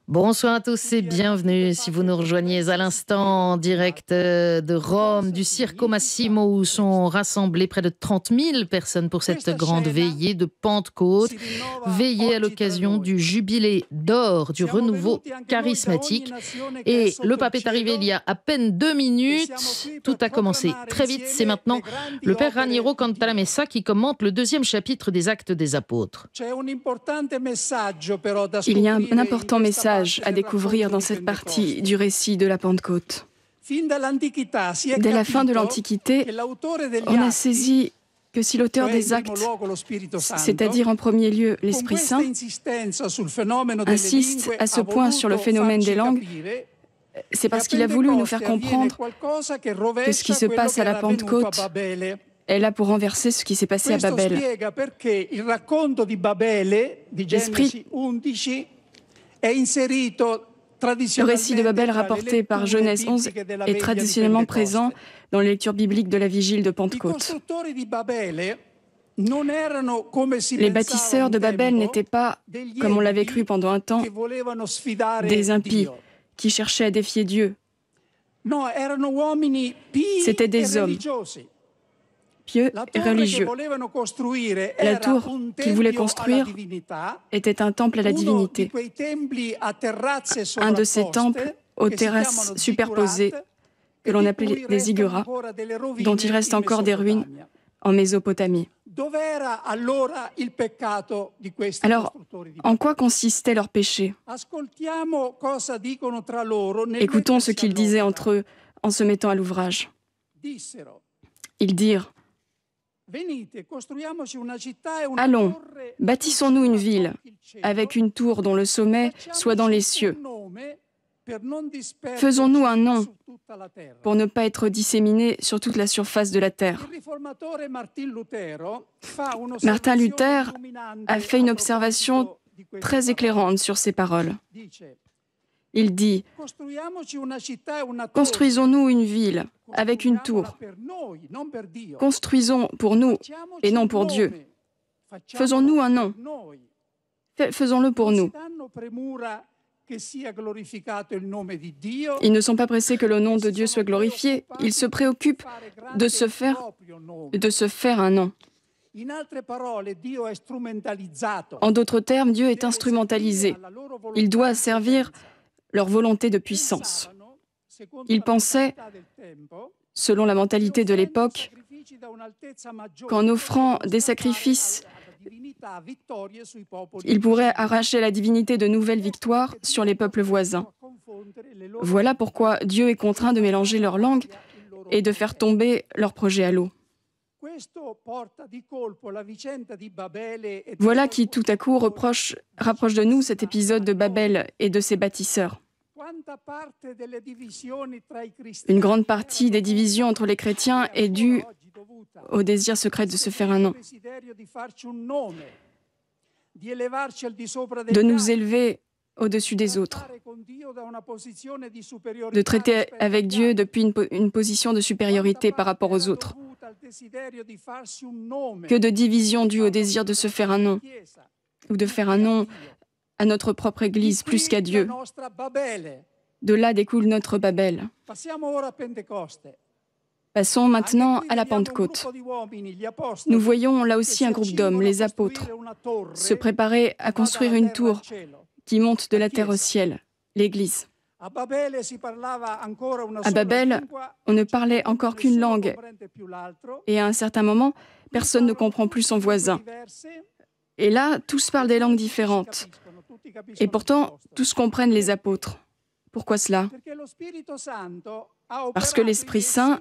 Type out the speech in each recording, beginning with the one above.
Bonsoir à tous et bienvenue si vous nous rejoignez à l'instant en direct de Rome, du Circo Massimo où sont rassemblées près de 30 000 personnes pour cette grande veillée de Pentecôte, veillée à l'occasion du jubilé d'or du renouveau charismatique. Et le pape est arrivé il y a à peine 2 minutes, tout a commencé très vite, c'est maintenant le père Raniero Cantalamessa qui commente le 2e chapitre des Actes des Apôtres. Il y a un important message à découvrir dans cette partie du récit de la Pentecôte. Dès la fin de l'Antiquité, on a saisi que si l'auteur des Actes, c'est-à-dire en premier lieu l'Esprit Saint, insiste à ce point sur le phénomène des langues, c'est parce qu'il a voulu nous faire comprendre que ce qui se passe à la Pentecôte est là pour renverser ce qui s'est passé à Babel. Le récit de Babel rapporté par Genèse 11 est traditionnellement présent dans les lectures bibliques de la vigile de Pentecôte. Les bâtisseurs de Babel n'étaient pas, comme on l'avait cru pendant un temps, des impies qui cherchaient à défier Dieu. C'étaient des hommes pieux et religieux. La tour qu'ils voulaient construire était un temple à la divinité. Un de ces temples aux terrasses superposées que l'on appelait des ziggourats, dont il reste encore des ruines en Mésopotamie. Alors, en quoi consistait leur péché? Écoutons ce qu'ils disaient entre eux en se mettant à l'ouvrage. Ils dirent: allons, bâtissons-nous une ville, avec une tour dont le sommet soit dans les cieux. Faisons-nous un nom, pour ne pas être disséminés sur toute la surface de la terre. Martin Luther a fait une observation très éclairante sur ces paroles. Il dit: construisons-nous une ville avec une tour. Construisons pour nous et non pour Dieu. Faisons-nous un nom. Faisons-le pour nous. Ils ne sont pas pressés que le nom de Dieu soit glorifié. Ils se préoccupent de se faire un nom. En d'autres termes, Dieu est instrumentalisé. Il doit servir leur volonté de puissance. Ils pensaient, selon la mentalité de l'époque, qu'en offrant des sacrifices, ils pourraient arracher à la divinité de nouvelles victoires sur les peuples voisins. Voilà pourquoi Dieu est contraint de mélanger leurs langues et de faire tomber leurs projets à l'eau. Voilà qui, tout à coup, rapproche de nous cet épisode de Babel et de ses bâtisseurs. Une grande partie des divisions entre les chrétiens est due au désir secret de se faire un nom, de nous élever au-dessus des autres, de traiter avec Dieu depuis une position de supériorité par rapport aux autres. Que de divisions dues au désir de se faire un nom, ou de faire un nom à notre propre Église plus qu'à Dieu. De là découle notre Babel. Passons maintenant à la Pentecôte. Nous voyons là aussi un groupe d'hommes, les apôtres, se préparer à construire une tour qui monte de la terre au ciel, l'Église. À Babel, on ne parlait encore qu'une langue, et à un certain moment, personne ne comprend plus son voisin. Et là, tous parlent des langues différentes. Et pourtant, tous comprennent les apôtres. Pourquoi cela? Parce que l'Esprit Saint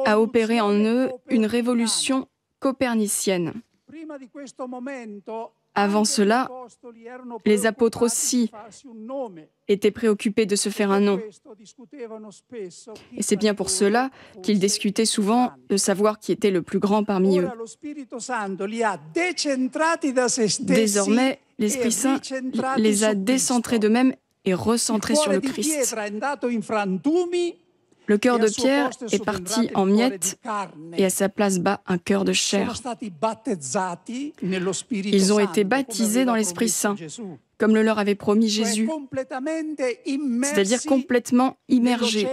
a opéré en eux une révolution copernicienne. Avant cela, les apôtres aussi étaient préoccupés de se faire un nom. Et c'est bien pour cela qu'ils discutaient souvent de savoir qui était le plus grand parmi eux. Désormais, l'Esprit Saint les a décentrés d'eux-mêmes et recentrés sur le Christ. Le cœur de Pierre est parti en miettes et à sa place bat un cœur de chair. Ils ont été baptisés dans l'Esprit Saint, comme le leur avait promis Jésus, c'est-à-dire complètement immergés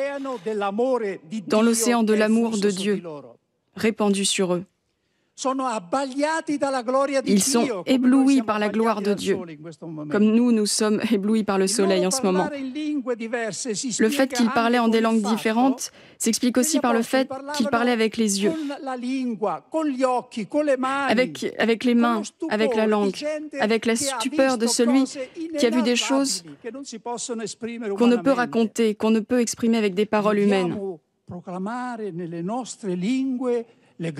dans l'océan de l'amour de Dieu, répandu sur eux. Ils sont éblouis par la gloire de Dieu, comme nous sommes éblouis par le soleil en ce moment. Le fait qu'ils parlaient en des langues différentes s'explique aussi par le fait qu'ils parlaient avec les yeux, avec les mains, avec la langue, avec la stupeur de celui qui a vu des choses qu'on ne peut raconter, qu'on ne peut exprimer avec des paroles humaines. Nous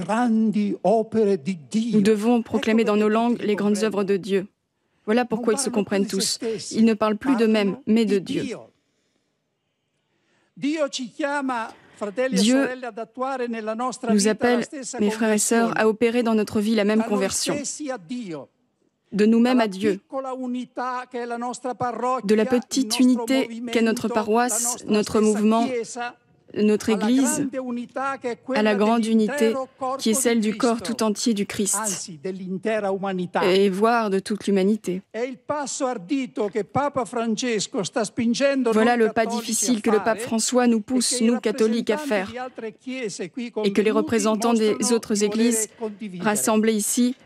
devons proclamer dans nos langues les grandes œuvres de Dieu. Voilà pourquoi ils se comprennent tous. Ils ne parlent plus d'eux-mêmes, mais de Dieu. Dieu nous appelle, mes frères et sœurs, à opérer dans notre vie la même conversion. De nous-mêmes à Dieu, de la petite unité qu'est notre paroisse, notre mouvement, notre Église, à la grande unité qui est celle du corps tout entier du Christ, et voire de toute l'humanité. Voilà le pas difficile que le pape François nous pousse, nous catholiques, à faire, et que les représentants des autres églises rassemblées ici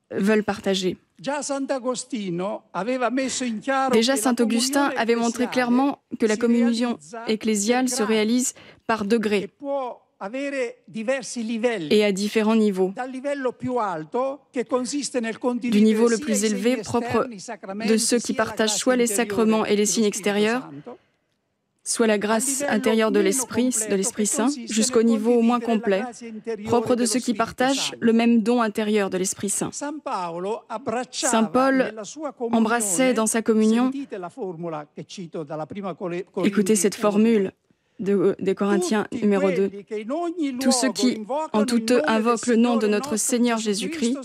veulent partager. Déjà, saint Augustin avait montré clairement que la communion ecclésiale se réalise par degrés et à différents niveaux. Du niveau le plus élevé, propre de ceux qui partagent soit les sacrements et les signes extérieurs, soit la grâce intérieure de l'Esprit Saint, jusqu'au niveau au moins complet, propre de ceux qui partagent le même don intérieur de l'Esprit Saint. Saint Paul embrassait dans sa communion, écoutez cette formule des Corinthiens numéro 2, tous ceux qui, en tout eux, invoquent le nom de notre Seigneur Jésus-Christ,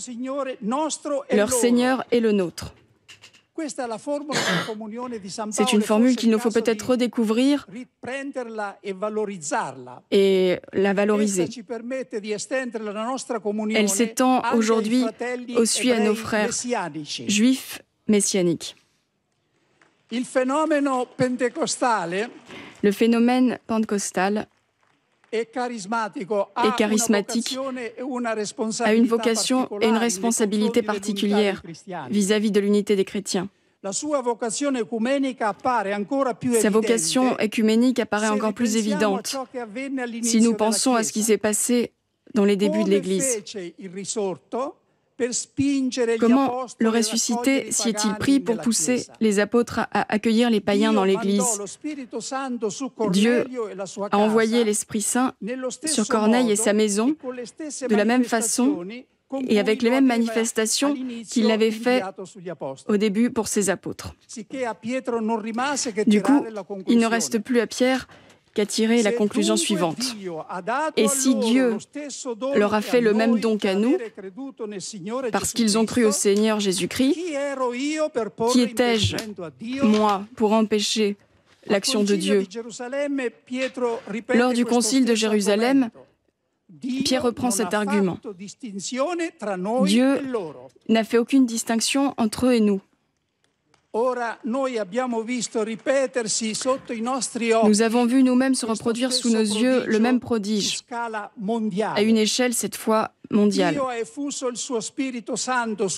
leur Seigneur est le nôtre. C'est une formule qu'il nous faut peut-être redécouvrir et la valoriser. Elle s'étend aujourd'hui aussi à nos frères juifs messianiques. Le phénomène pentecostal est charismatique, a une vocation et une responsabilité particulière vis-à-vis de l'unité des chrétiens. Sa vocation œcuménique apparaît encore plus évidente si nous pensons à ce qui s'est passé dans les débuts de l'Église. Comment le ressuscité s'y est-il pris pour pousser les apôtres à accueillir les païens dans l'Église? Dieu a envoyé l'Esprit Saint sur Corneille et sa maison de la même façon et avec les mêmes manifestations qu'il l'avait fait au début pour ses apôtres. Du coup, il ne reste plus à Pierre qu'à tirer la conclusion suivante. Et si Dieu leur a fait le même don qu'à nous, parce qu'ils ont cru au Seigneur Jésus-Christ, qui étais-je, moi, pour empêcher l'action de Dieu? Lors du concile de Jérusalem, Pierre reprend cet argument. Dieu n'a fait aucune distinction entre eux et nous. Nous avons vu nous-mêmes se reproduire sous nos yeux le même prodige, à une échelle cette fois mondiale.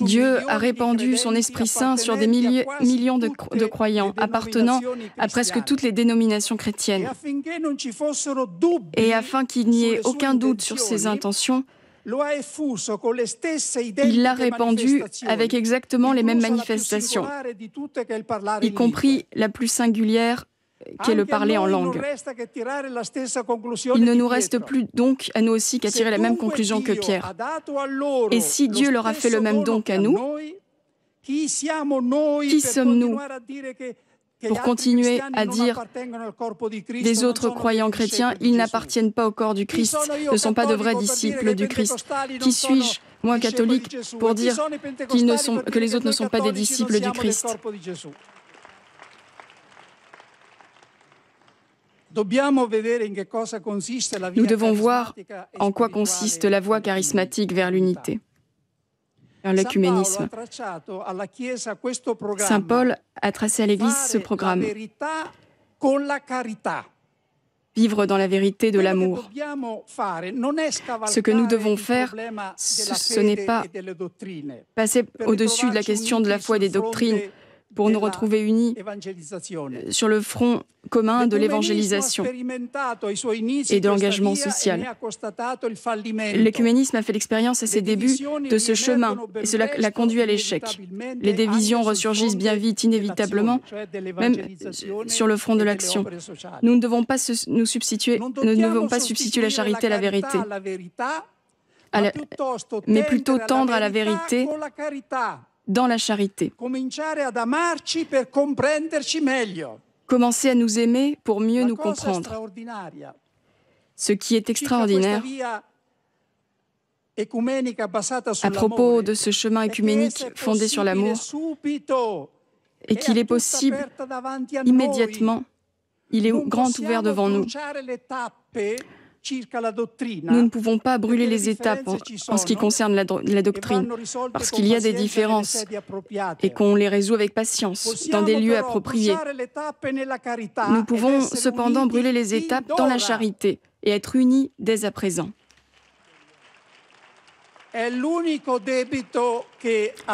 Dieu a répandu son Esprit Saint sur des millions de croyants appartenant à presque toutes les dénominations chrétiennes. Et afin qu'il n'y ait aucun doute sur ses intentions, il l'a répandu avec exactement les mêmes manifestations, y compris la plus singulière qu'est le parler en langue. Il ne nous reste plus donc à nous aussi qu'à tirer la même conclusion que Pierre. Et si Dieu leur a fait le même don qu'à nous, qui sommes-nous pour continuer à dire des autres croyants chrétiens, ils n'appartiennent pas au corps du Christ, ne sont pas de vrais disciples du Christ. Qui suis-je, moi catholique, pour dire que les autres ne sont pas des disciples du Christ? Nous devons voir en quoi consiste la voie charismatique vers l'unité, vers l'œcuménisme. Saint Paul a tracé à l'Église ce programme. Vivre dans la vérité de l'amour. Ce que nous devons faire, ce n'est pas passer au-dessus de la question de la foi et des doctrines pour nous retrouver unis sur le front commun de l'évangélisation et de l'engagement social. L'œcuménisme a fait l'expérience à ses débuts de ce chemin et cela l'a conduit à l'échec. Les divisions ressurgissent bien vite, inévitablement, même sur le front de l'action. Nous ne devons pas substituer la charité à la vérité, mais plutôt tendre à la vérité dans la charité. Commencer à nous aimer pour mieux nous comprendre. Ce qui est extraordinaire à propos de ce chemin œcuménique fondé sur l'amour est qu'il est possible immédiatement, il est grand ouvert devant nous. Nous ne pouvons pas brûler les étapes en ce qui concerne la doctrine, parce qu'il y a des différences et qu'on les résout avec patience, dans des lieux appropriés. Nous pouvons cependant brûler les étapes dans la charité et être unis dès à présent.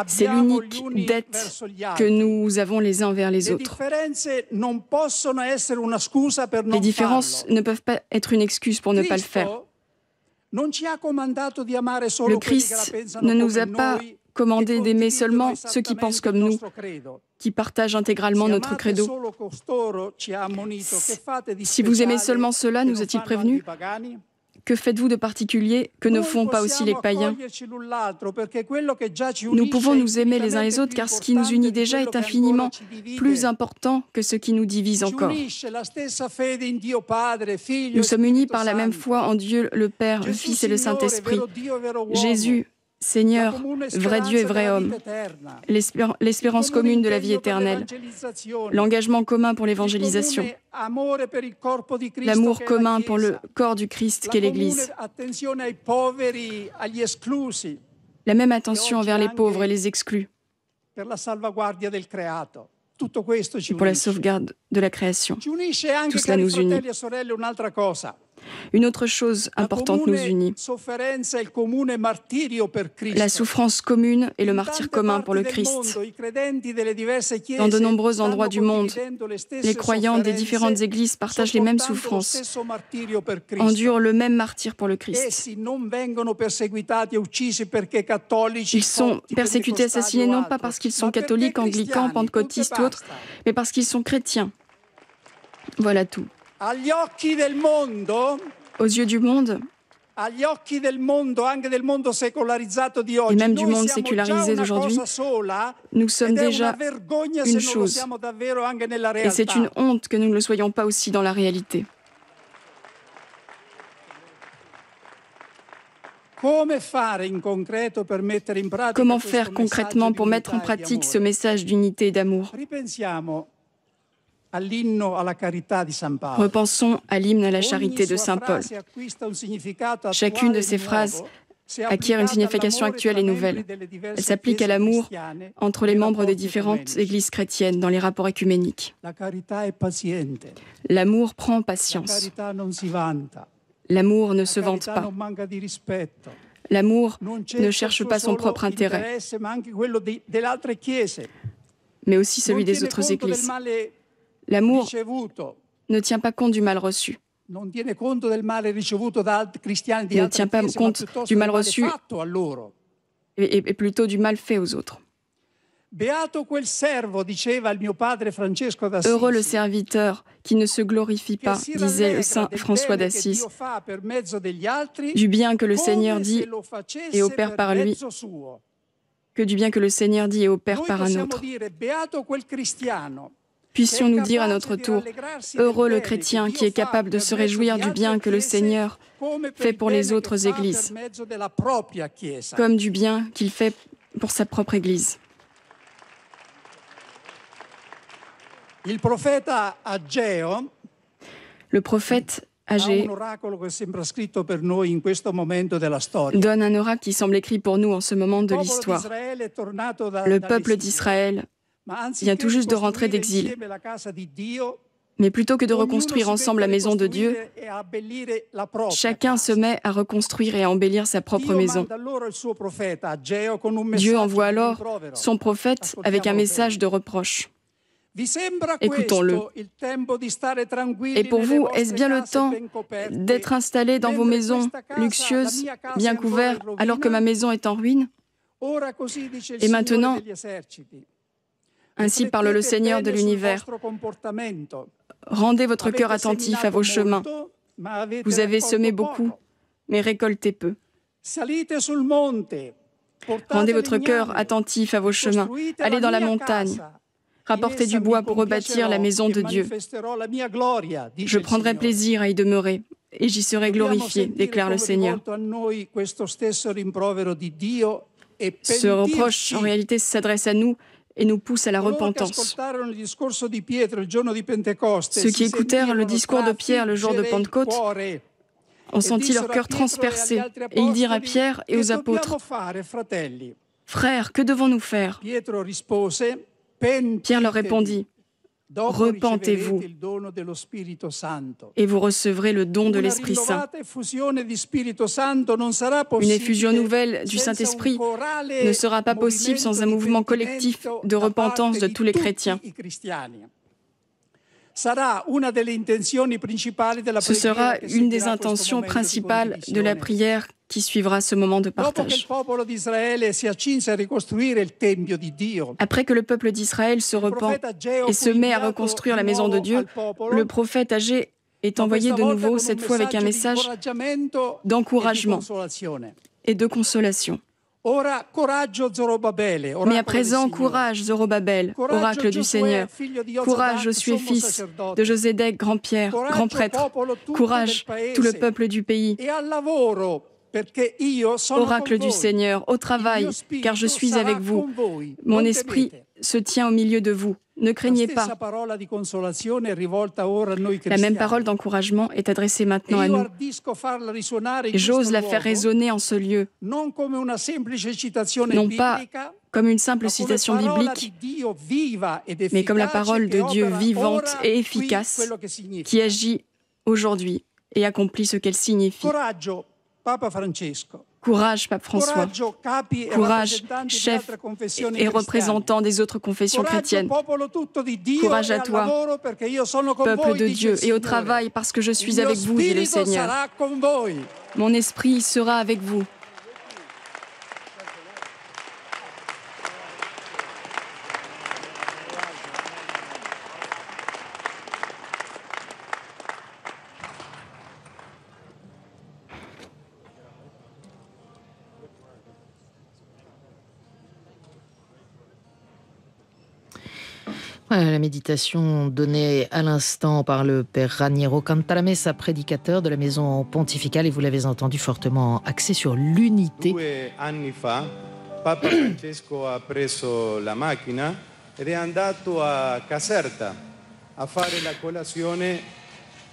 C'est l'unique dette que nous avons les uns vers les autres. Les différences ne peuvent pas être une excuse pour ne pas le faire. Le Christ ne nous a pas commandé d'aimer seulement ceux qui pensent comme nous, qui partagent intégralement notre credo. Si vous aimez seulement cela, nous a-t-il prévenu ? Que faites-vous de particulier que ne font pas aussi les païens? Nous pouvons nous aimer les uns les autres car ce qui nous unit déjà est infiniment plus important que ce qui nous divise encore. Nous sommes unis par la même foi en Dieu le Père, le Fils et le Saint-Esprit. Jésus, Seigneur, vrai Dieu et vrai homme, l'espérance commune de la vie éternelle, l'engagement commun pour l'évangélisation, l'amour commun pour le corps du Christ qu'est l'Église, la même attention envers les pauvres et les exclus, et pour la sauvegarde de la création. Tout cela nous unit. Une autre chose importante nous unit, la souffrance commune et le martyre commun pour le Christ. Dans de nombreux endroits du monde, les croyants des différentes églises partagent les mêmes souffrances, endurent le même martyre pour le Christ. Ils sont persécutés, assassinés non pas parce qu'ils sont catholiques, anglicans, pentecôtistes ou autres, mais parce qu'ils sont chrétiens. Voilà tout. Aux yeux du monde, et même du monde sécularisé d'aujourd'hui, nous sommes déjà une chose. Et c'est une honte que nous ne le soyons pas aussi dans la réalité. Comment faire concrètement pour mettre en pratique ce message d'unité et d'amour? Repensons à l'hymne à la charité de Saint Paul. Chacune de ces phrases acquiert une signification actuelle et nouvelle. Elle s'applique à l'amour entre les membres des différentes églises chrétiennes dans les rapports œcuméniques. L'amour prend patience. L'amour ne se vante pas. L'amour ne cherche pas son propre intérêt, mais aussi celui des autres églises. L'amour ne tient pas compte du mal reçu. Ne tient pas compte du mal reçu et plutôt du mal fait aux autres. Heureux le serviteur qui ne se glorifie pas, disait le saint François d'Assise, du bien que le Seigneur dit et opère par lui, que du bien que le Seigneur dit et opère par un autre. Puissions-nous dire à notre tour, heureux le chrétien qui est capable de se réjouir du bien que le Seigneur fait pour les autres églises, comme du bien qu'il fait pour sa propre Église. Le prophète Agée donne un oracle qui semble écrit pour nous en ce moment de l'histoire. Le peuple d'Israël vient tout juste de rentrer d'exil. Mais plutôt que de reconstruire ensemble la maison de Dieu, chacun se met à reconstruire et à embellir sa propre maison. Dieu envoie alors son prophète avec un message de reproche. Écoutons-le. Et pour vous, est-ce bien le temps d'être installé dans vos maisons luxueuses, bien couvertes, alors que ma maison est en ruine? Et maintenant, ainsi parle le Seigneur de l'univers. Rendez votre cœur attentif à vos chemins. Vous avez semé beaucoup, mais récoltez peu. Rendez votre cœur attentif à vos chemins. Allez dans la montagne. Rapportez du bois pour rebâtir la maison de Dieu. Je prendrai plaisir à y demeurer, et j'y serai glorifié, déclare le Seigneur. Ce reproche, en réalité, s'adresse à nous et nous pousse à la repentance. Ceux qui écoutèrent le discours de Pierre le jour de Pentecôte ont senti leur cœur transpercé, et ils dirent à Pierre et aux apôtres: « Frères, que devons-nous faire ?» Pierre leur répondit: « Repentez-vous, et vous recevrez le don de l'Esprit Saint. » Une effusion nouvelle du Saint-Esprit ne sera pas possible sans un mouvement collectif de repentance de tous les chrétiens. Ce sera une des intentions principales de la prière qui suivra ce moment de partage. Après que le peuple d'Israël se repent et se met à reconstruire la maison de Dieu, le prophète Agée est envoyé de nouveau, cette fois avec un message d'encouragement et de consolation. Mais à présent, courage, Zorobabel, oracle du Seigneur. Courage, Josué, fils de Josédek, grand prêtre. Courage, tout le peuple du pays. Oracle du Seigneur, au travail, car je suis avec vous. Mon esprit se tient au milieu de vous. Ne craignez pas. La même parole d'encouragement est adressée maintenant à nous. Et j'ose la faire résonner en ce lieu, non pas comme une simple citation biblique, mais comme la parole de Dieu vivante et efficace qui agit aujourd'hui et accomplit ce qu'elle signifie. Courage, Pape François. Courage, chef et représentant des autres confessions chrétiennes. Courage à toi, peuple de Dieu, et au travail, parce que je suis avec vous, dit le Seigneur. Mon esprit sera avec vous. Voilà la méditation donnée à l'instant par le Père Raniero Cantalamessa, prédicateur de la maison pontificale, et vous l'avez entendu, fortement axé sur l'unité. 2 anni fa, Papa Francesco ha preso la macchina ed è andato a Caserta a fare la colazione.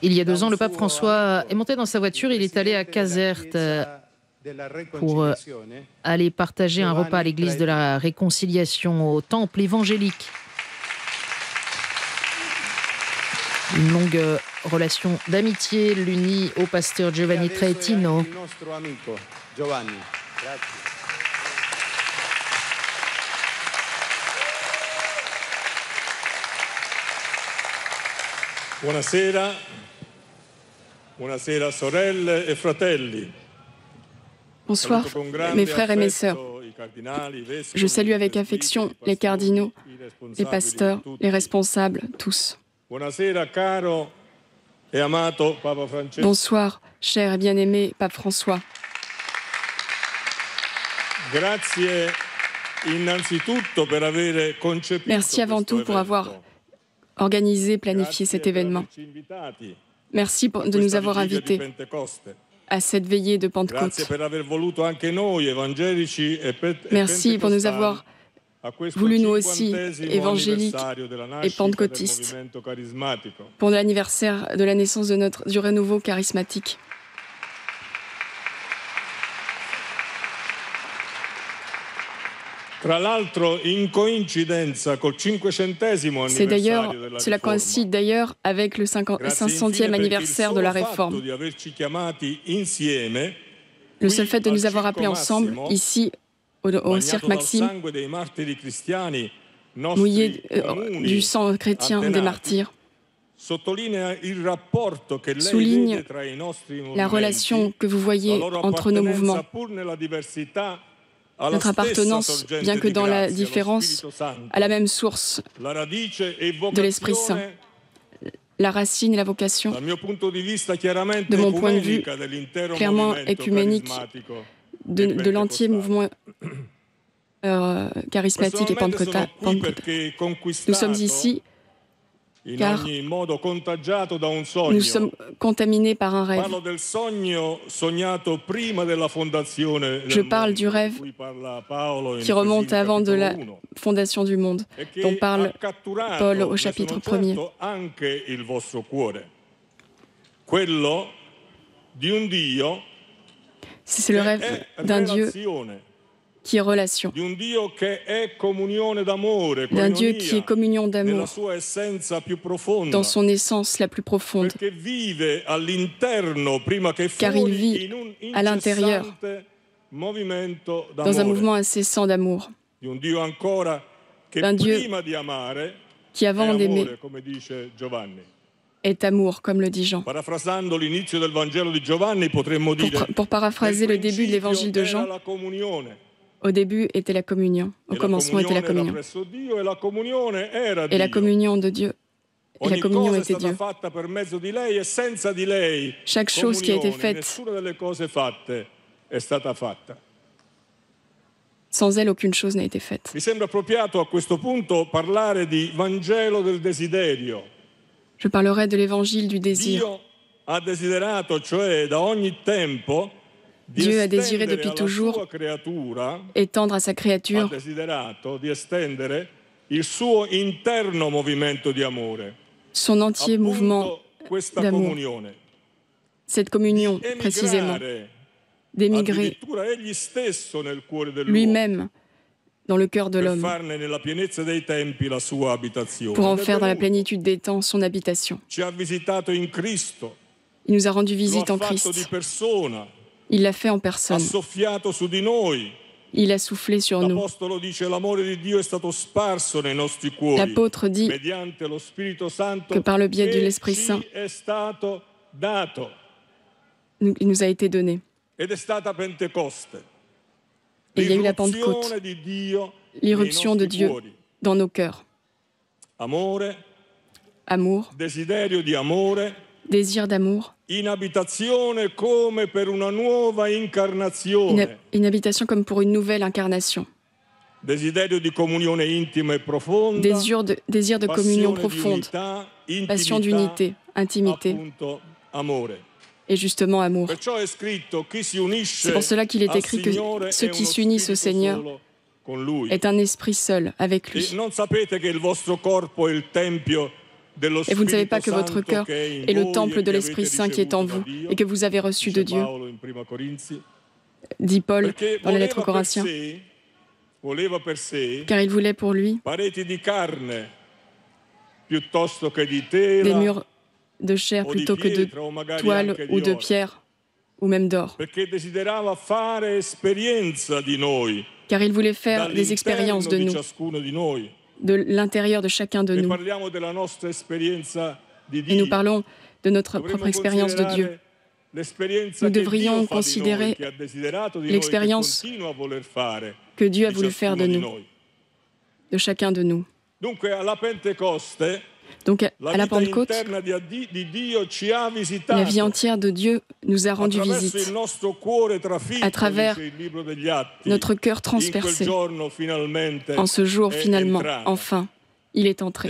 Il y a 2 ans, le pape François est monté dans sa voiture, il est allé à Caserte pour aller partager un repas à l'église de la Réconciliation, au temple évangélique. Une longue relation d'amitié l'unit au pasteur Giovanni Traetino. Buonasera, buonasera sorelle e fratelli. Bonsoir, mes frères et mes sœurs. Je salue avec affection les cardinaux, les pasteurs, les responsables, tous. Bonsoir, cher et bien-aimé Pape François. Merci avant tout pour avoir organisé, planifié cet événement. Merci de nous avoir invités à cette veillée de Pentecôte. Merci pour nous avoir voulu nous aussi, évangéliques et pentecôtistes, pour l'anniversaire de la naissance du renouveau charismatique. Cela coïncide d'ailleurs avec le 500e anniversaire de la Réforme. Le seul fait de nous avoir appelés ensemble, ici, au Cirque Maxime, mouillés du sang chrétien des martyrs, souligne la relation que vous voyez entre nos mouvements, notre appartenance, bien que dans la différence, à la même source de l'Esprit Saint. La racine et la vocation, de mon point de vue, clairement écuménique, de l'entier mouvement charismatique et pentecôtal. Nous sommes ici car nous sommes contaminés par un rêve. Je parle du rêve qui remonte avant de la fondation du monde, dont parle Paul au chapitre 1er. C'est le rêve d'un Dieu qui est relation, d'un Dieu qui est communion d'amour dans son essence la plus profonde, car il vit à l'intérieur dans un mouvement incessant d'amour, d'un Dieu qui avant d'aimer est amour, comme le dit Jean. Pour paraphraser le début de l'évangile de Jean, au début était la communion, au commencement était la communion. Et la communion de Dieu, et la communion était Dieu. Chaque chose qui a été faite, sans elle, aucune chose n'a été faite. Mi sembra appropriato a questo punto parlare di Vangelo del desiderio. Je parlerai de l'évangile du désir. Dio ha desiderato, cioè da ogni tempo, Dieu a désiré depuis toujours étendre à sa créature son entier mouvement d'amour. Cette communion, précisément, d'émigrer lui-même dans le cœur de l'homme pour en faire dans la plénitude des temps son habitation. Il nous a rendu visite en Christ. Il l'a fait en personne. Il a soufflé sur nous. L'apôtre dit que par le biais de l'Esprit Saint, il nous a été donné. Et il y a eu la Pentecôte, l'irruption de Dieu dans nos cœurs. Amour, désir d'amour, une habitation comme pour une nouvelle incarnation. Désir de communion profonde, passion d'unité, intimité, et justement amour. C'est pour cela qu'il est écrit que ceux qui s'unissent au Seigneur est un esprit seul avec lui. Et vous ne savez pas que votre cœur est le temple de l'Esprit Saint qui est en vous et que vous avez reçu de Dieu, dit Paul dans la lettre aux Corinthiens, car il voulait pour lui des murs de chair plutôt que de toile ou de pierre ou même d'or, car il voulait faire des expériences de nous, de l'intérieur de chacun de nous. Et nous parlons de notre propre expérience de Dieu. Nous devrions considérer l'expérience que Dieu a voulu faire de nous, de chacun de nous. Donc à la Pentecôte, la vie entière de Dieu nous a rendu visite à travers notre cœur transpercé. En ce jour, finalement, enfin, il est entré.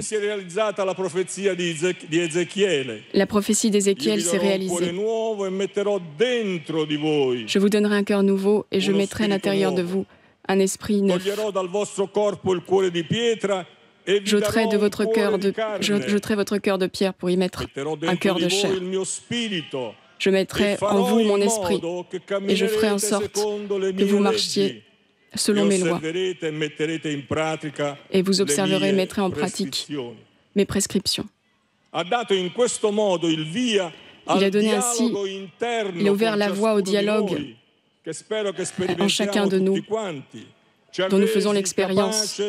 La prophétie d'Ézéchiel s'est réalisée. Je vous donnerai un cœur nouveau et je mettrai à l'intérieur de vous un esprit neuf. J'ôterai votre cœur de pierre pour y mettre un cœur de chair. Je mettrai en vous mon esprit et je ferai en sorte que vous marchiez selon mes lois. Et vous observerez et mettrez en pratique mes prescriptions. Il a donné ainsi, il a ouvert la voie au dialogue en chacun de nous, dont nous faisons l'expérience.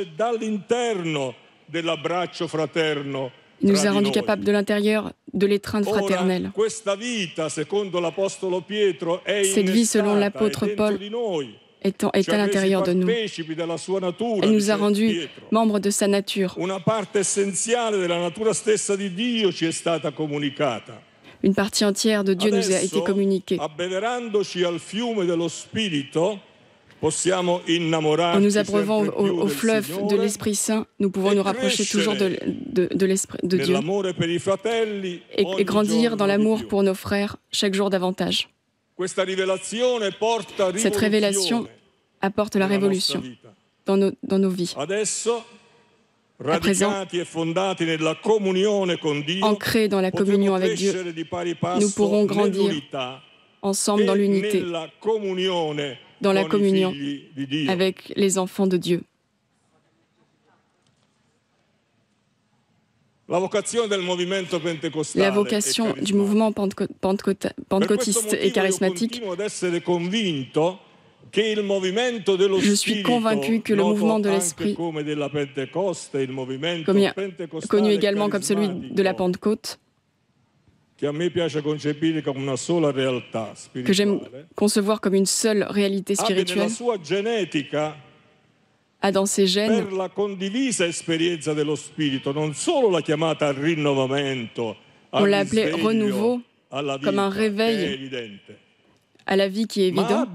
Il nous a rendus capables de l'intérieur de l'étreinte fraternelle. Cette vie, selon l'apôtre Paul, est à l'intérieur de nous. Elle nous a rendus membres de sa nature. Une partie entière de Dieu nous a été communiquée. En nous abreuvant au fleuve de l'Esprit Saint, nous pouvons nous rapprocher toujours de Dieu et grandir dans l'amour pour nos frères chaque jour davantage. Cette révélation apporte la révolution dans nos vies. À présent, ancrés dans la communion avec Dieu, nous pourrons grandir ensemble dans l'unité, dans la communion avec les enfants de Dieu. La vocation du mouvement pentecôtiste et charismatique, je suis convaincu que le mouvement de l'Esprit, connu également comme celui de la Pentecôte, que j'aime concevoir comme une seule réalité spirituelle, a dans ses gènes on l'a appelé renouveau, comme un réveil à la vie qui est évident,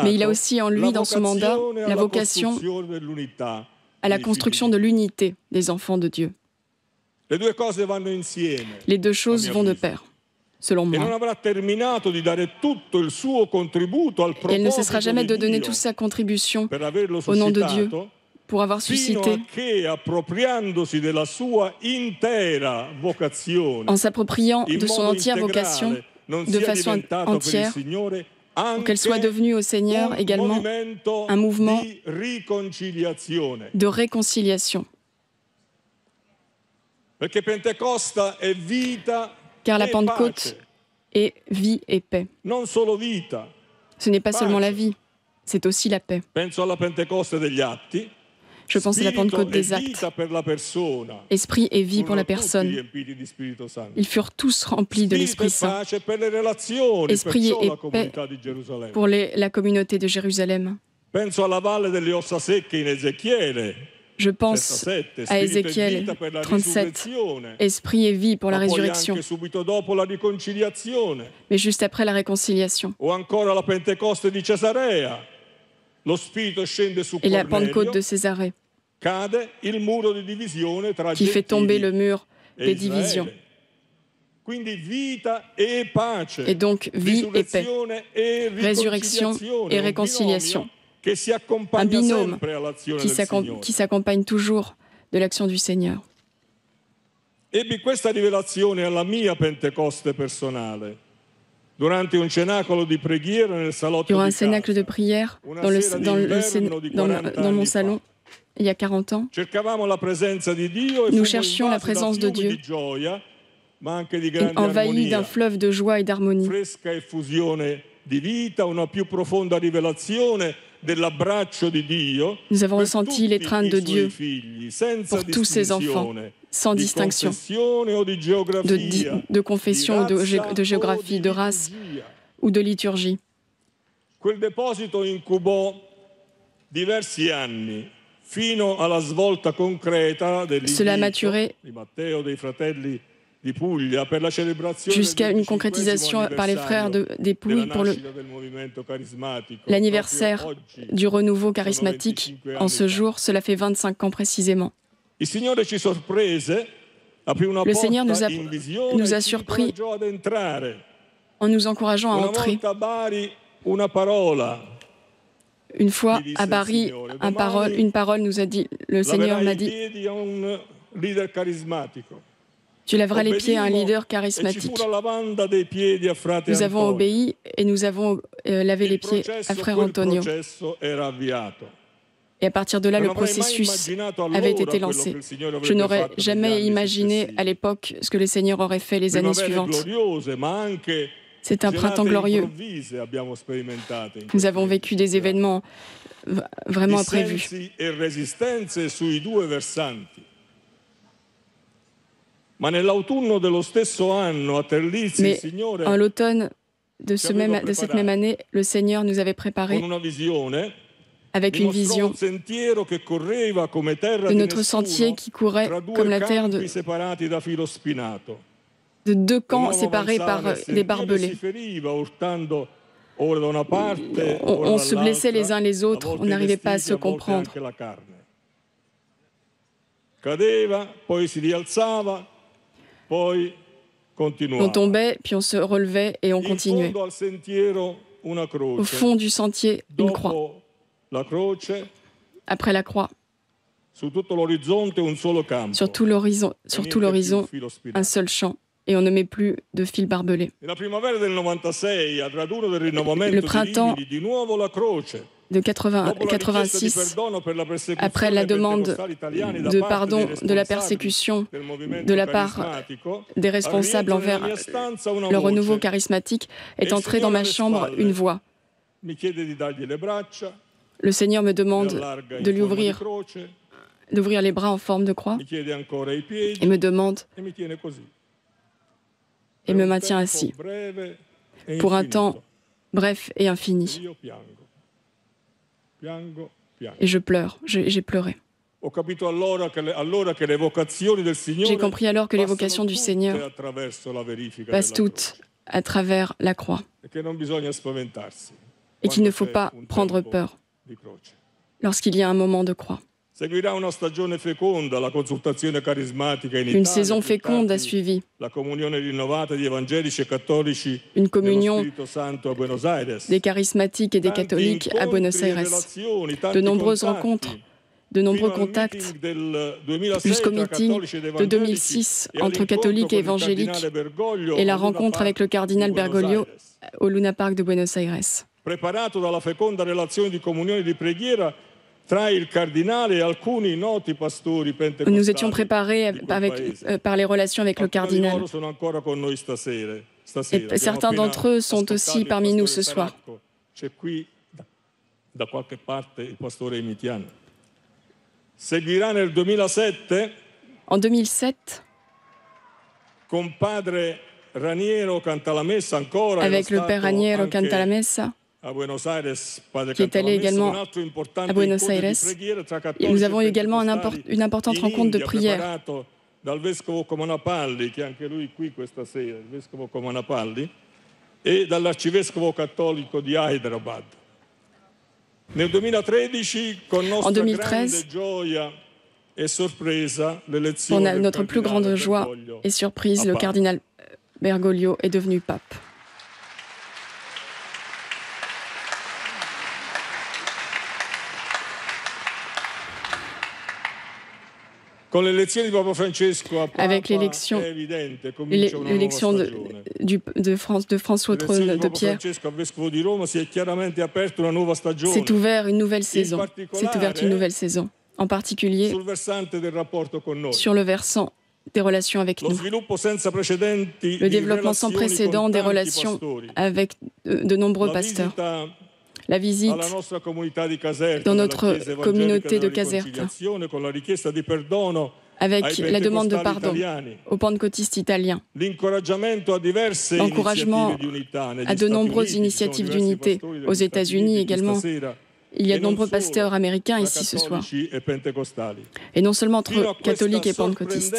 mais il a aussi en lui, dans son mandat, la vocation à la construction de l'unité des enfants de Dieu. Les deux choses vont de pair, selon moi. Et elle ne cessera jamais de donner toute sa contribution au nom de Dieu pour avoir suscité, en s'appropriant de son entière vocation, de façon entière, pour qu'elle soit devenue au Seigneur également un mouvement de réconciliation. Car la Pentecôte est vie et paix. Ce n'est pas seulement la vie, c'est aussi la paix. Je pense à la Pentecôte des actes. Esprit et vie pour la personne. Ils furent tous remplis de l'Esprit Saint. Esprit et paix pour la communauté de Jérusalem. Je pense à Ézéchiel 37, esprit et vie pour la résurrection, mais juste après la réconciliation. Et la Pentecôte de Césarée, qui fait tomber le mur des divisions. Et donc, vie et paix, résurrection et réconciliation. Un binôme qui s'accompagne toujours de l'action du Seigneur. Durant un cénacle de prière dans mon salon, il y a 40 ans, nous cherchions la présence de Dieu, envahi d'un fleuve de joie et d'harmonie. Nous avons ressenti l'étreinte de Dieu pour tous ses enfants, sans distinction, de confession, de géographie, de race ou de liturgie. Cela a maturé jusqu'à une concrétisation par les frères des Pouilles pour l'anniversaire du renouveau charismatique. En ce jour, cela fait 25 ans précisément. Le Seigneur nous a surpris en nous encourageant à entrer. Une fois, à Bari, une parole nous a dit, le Seigneur m'a dit, tu laveras les pieds à un leader charismatique. Nous avons obéi et nous avons lavé les pieds à Frère Antonio. Et à partir de là, le processus avait été lancé. Je n'aurais jamais imaginé à l'époque ce que le Seigneur aurait fait les années suivantes. C'est un printemps glorieux. Nous avons vécu des événements vraiment imprévus. Mais en l'automne de cette même année, le Seigneur nous avait préparé avec une vision de notre sentier qui courait comme la terre de deux camps séparés par des barbelés. On se blessait les uns les autres, on n'arrivait pas à se comprendre. On tombait, puis on se relevait et on continuait. Au fond du sentier, une croix. Après la croix, sur tout l'horizon, un seul champ. Et on ne met plus de fil barbelé. Le printemps de 86, après la demande de pardon de la persécution de la part des responsables envers le renouveau charismatique, est entrée dans ma chambre une voix. Le Seigneur me demande d'ouvrir les bras en forme de croix et me demande et me maintient assis pour un temps bref et infini. Et je pleure, j'ai pleuré. J'ai compris alors que les vocations du Seigneur passent toutes à travers la croix et qu'il ne faut pas prendre peur lorsqu'il y a un moment de croix. Une saison féconde a suivi. Une communion des charismatiques et des catholiques à Buenos Aires. De nombreuses rencontres, de nombreux contacts, jusqu'au meeting de 2006 entre catholiques et évangéliques et la rencontre avec le cardinal Bergoglio au Luna Park de Buenos Aires. Nous étions préparés par les relations avec le cardinal. Et certains d'entre eux sont aussi parmi nous ce soir. En 2007, avec le Père Raniero Cantalamessa, qui est allé également à Buenos Aires. Et nous avons également une importante rencontre de prière. En 2013, pour notre plus grande joie et surprise, le cardinal Bergoglio est devenu pape. Avec l'élection de François de Pierre, s'est ouverte une nouvelle saison, en particulier sur le versant des relations avec nous. Le développement sans précédent des relations avec de nombreux pasteurs. La visite dans notre communauté de Caserta, avec la demande de pardon aux pentecôtistes italiens, l'encouragement à de nombreuses initiatives d'unité aux États-Unis également. Il y a de nombreux pasteurs américains ici ce soir. Et non seulement entre catholiques et pentecôtistes.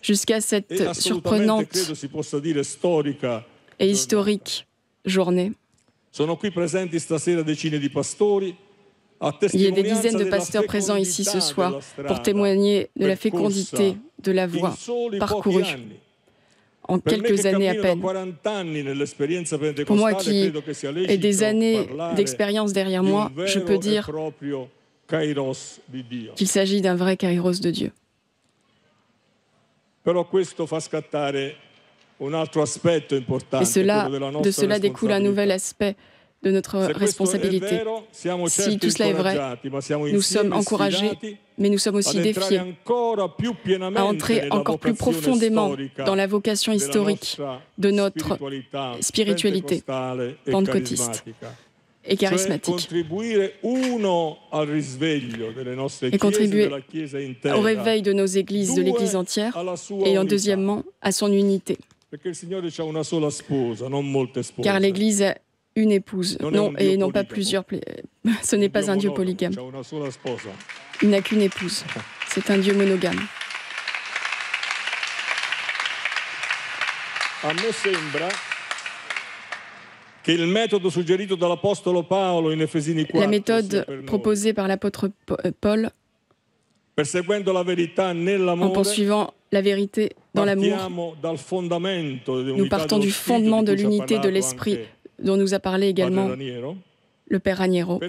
Jusqu'à cette surprenante et historique journée, il y a des dizaines de pasteurs présents ici ce soir pour témoigner de la fécondité de la voie parcourue en quelques années à peine. Pour moi qui ai des années d'expérience derrière moi, je peux dire qu'il s'agit d'un vrai kairos de Dieu. Et de cela découle un nouvel aspect de notre responsabilité. Si tout cela est vrai, nous sommes encouragés, mais nous sommes aussi défiés à entrer encore plus profondément dans la vocation historique de notre spiritualité pentecôtiste et charismatique, et contribuer au réveil de nos églises, de l'Église entière, et deuxièmement à son unité. Car l'Église a une épouse, et non pas plusieurs. Ce n'est pas un Dieu polygame. Il n'a qu'une épouse. C'est un Dieu monogame. La méthode proposée par l'apôtre Paul, en poursuivant la vérité dans l'amour, nous partons du fondement de l'unité de l'Esprit dont nous a parlé également le Père Raniero,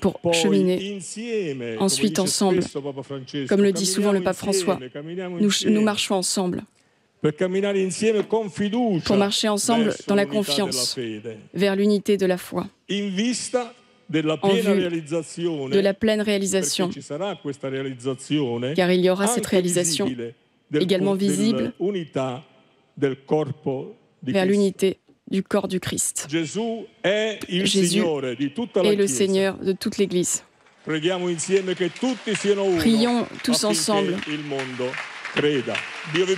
pour cheminer ensuite ensemble. Comme le dit souvent le pape François, nous marchons ensemble. Pour marcher ensemble dans la confiance vers l'unité de la foi, en vue de la pleine réalisation, car il y aura cette réalisation également visible vers l'unité du corps du Christ. Jésus est le Seigneur de toute l'Église. Prions tous ensemble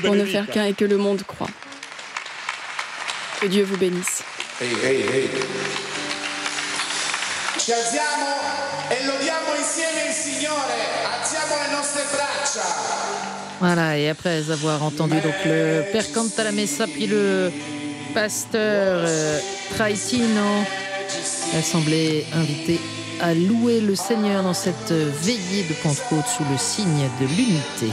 pour ne faire qu'un et que le monde croie. Que Dieu vous bénisse. Hey, hey, hey. Ci alziamo e lodiamo insieme il Signore. Alziamo le nostre braccia. Voilà, et après avoir entendu donc le Père Cantalamessa puis le pasteur Traitino, l'Assemblée invitée à louer le Seigneur dans cette veillée de Pentecôte sous le signe de l'unité.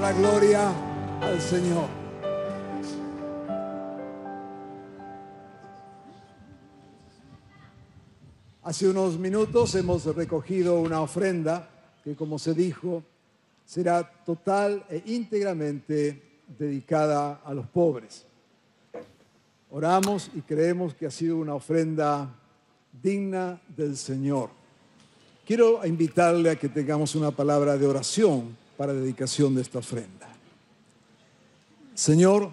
la gloria al Señor. Hace unos minutos hemos recogido una ofrenda que, como se dijo, será total e íntegramente dedicada a los pobres. Oramos y creemos que ha sido una ofrenda digna del Señor. Quiero invitarle a que tengamos una palabra de oración para dedicación de esta ofrenda. Señor,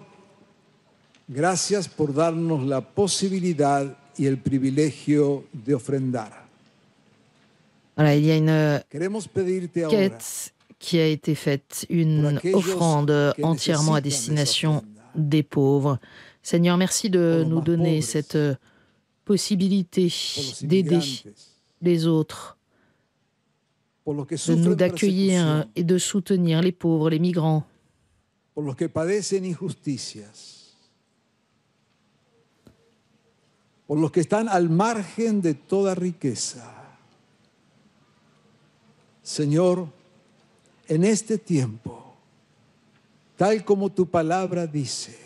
gracias por darnos la posibilidad y el privilegio de ofrendar. Voilà, il y a une Queremos pedirte ahora quête qui a été faite, une offrande entièrement à destination des pauvres. Seigneur, merci de nous donner cette possibilité d'aider les autres, de nous d'accueillir et de soutenir les pauvres, les migrants, por los que padecen injusticias, por los que están al margen de toda riqueza. Señor, en este tiempo, tal como tu palabra dice,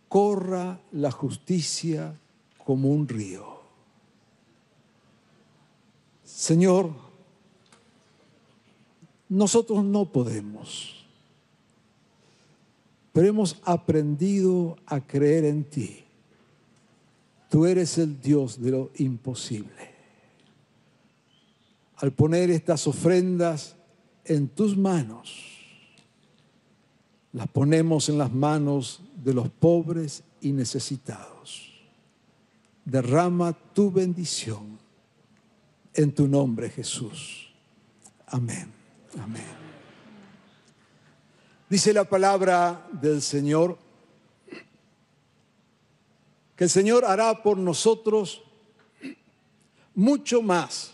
corra la justicia como un río. Señor, nosotros no podemos, pero hemos aprendido a creer en ti. Tú eres el Dios de lo imposible. Al poner estas ofrendas en tus manos, las ponemos en las manos de los pobres y necesitados. Derrama tu bendición en tu nombre, Jesús. Amén. Amén. Dice la palabra del Señor que el Señor hará por nosotros mucho más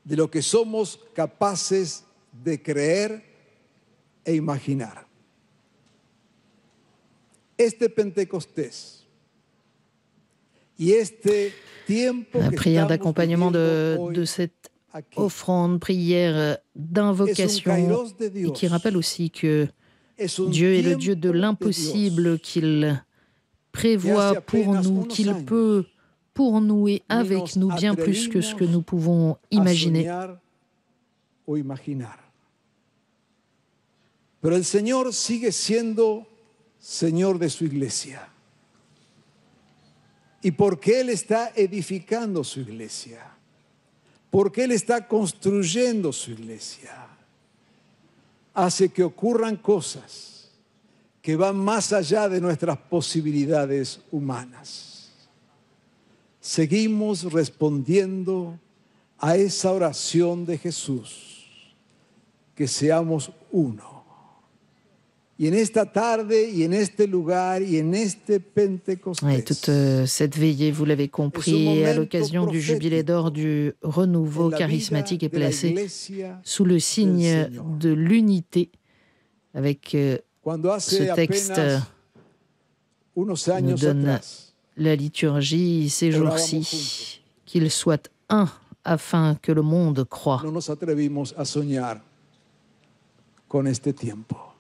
de lo que somos capaces de creer e imaginar. Este Pentecostés y este tiempo la que prière estamos d'accompagnement viviendo de hoy cette aquí offrande, prière d'invocation, kairos de Dios. et qui rappelle aussi que es un Dieu est le Dieu de tiempo l'impossible, Dios qu'il prévoit pour nous, qu'il peut pour nous et avec nous bien plus que ce que nous pouvons a imaginer. soñar o imaginar. Pero el Señor sigue siendo Señor de su iglesia. Y porque Él está edificando su iglesia, porque Él está construyendo su iglesia, hace que ocurran cosas que van más allá de nuestras posibilidades humanas. Seguimos respondiendo a esa oración de Jesús, que seamos uno. Y en esta tarde, y en este lugar, y en este Pentecostés, Et toute cette veillée, vous l'avez compris, à l'occasion du jubilé d'or du renouveau charismatique est placée sous le signe de l'unité avec ce texte nous donne la liturgie ces jours-ci, qu'ils soient un afin que le monde croie. no nos atrevimos a soñar con este tiempo.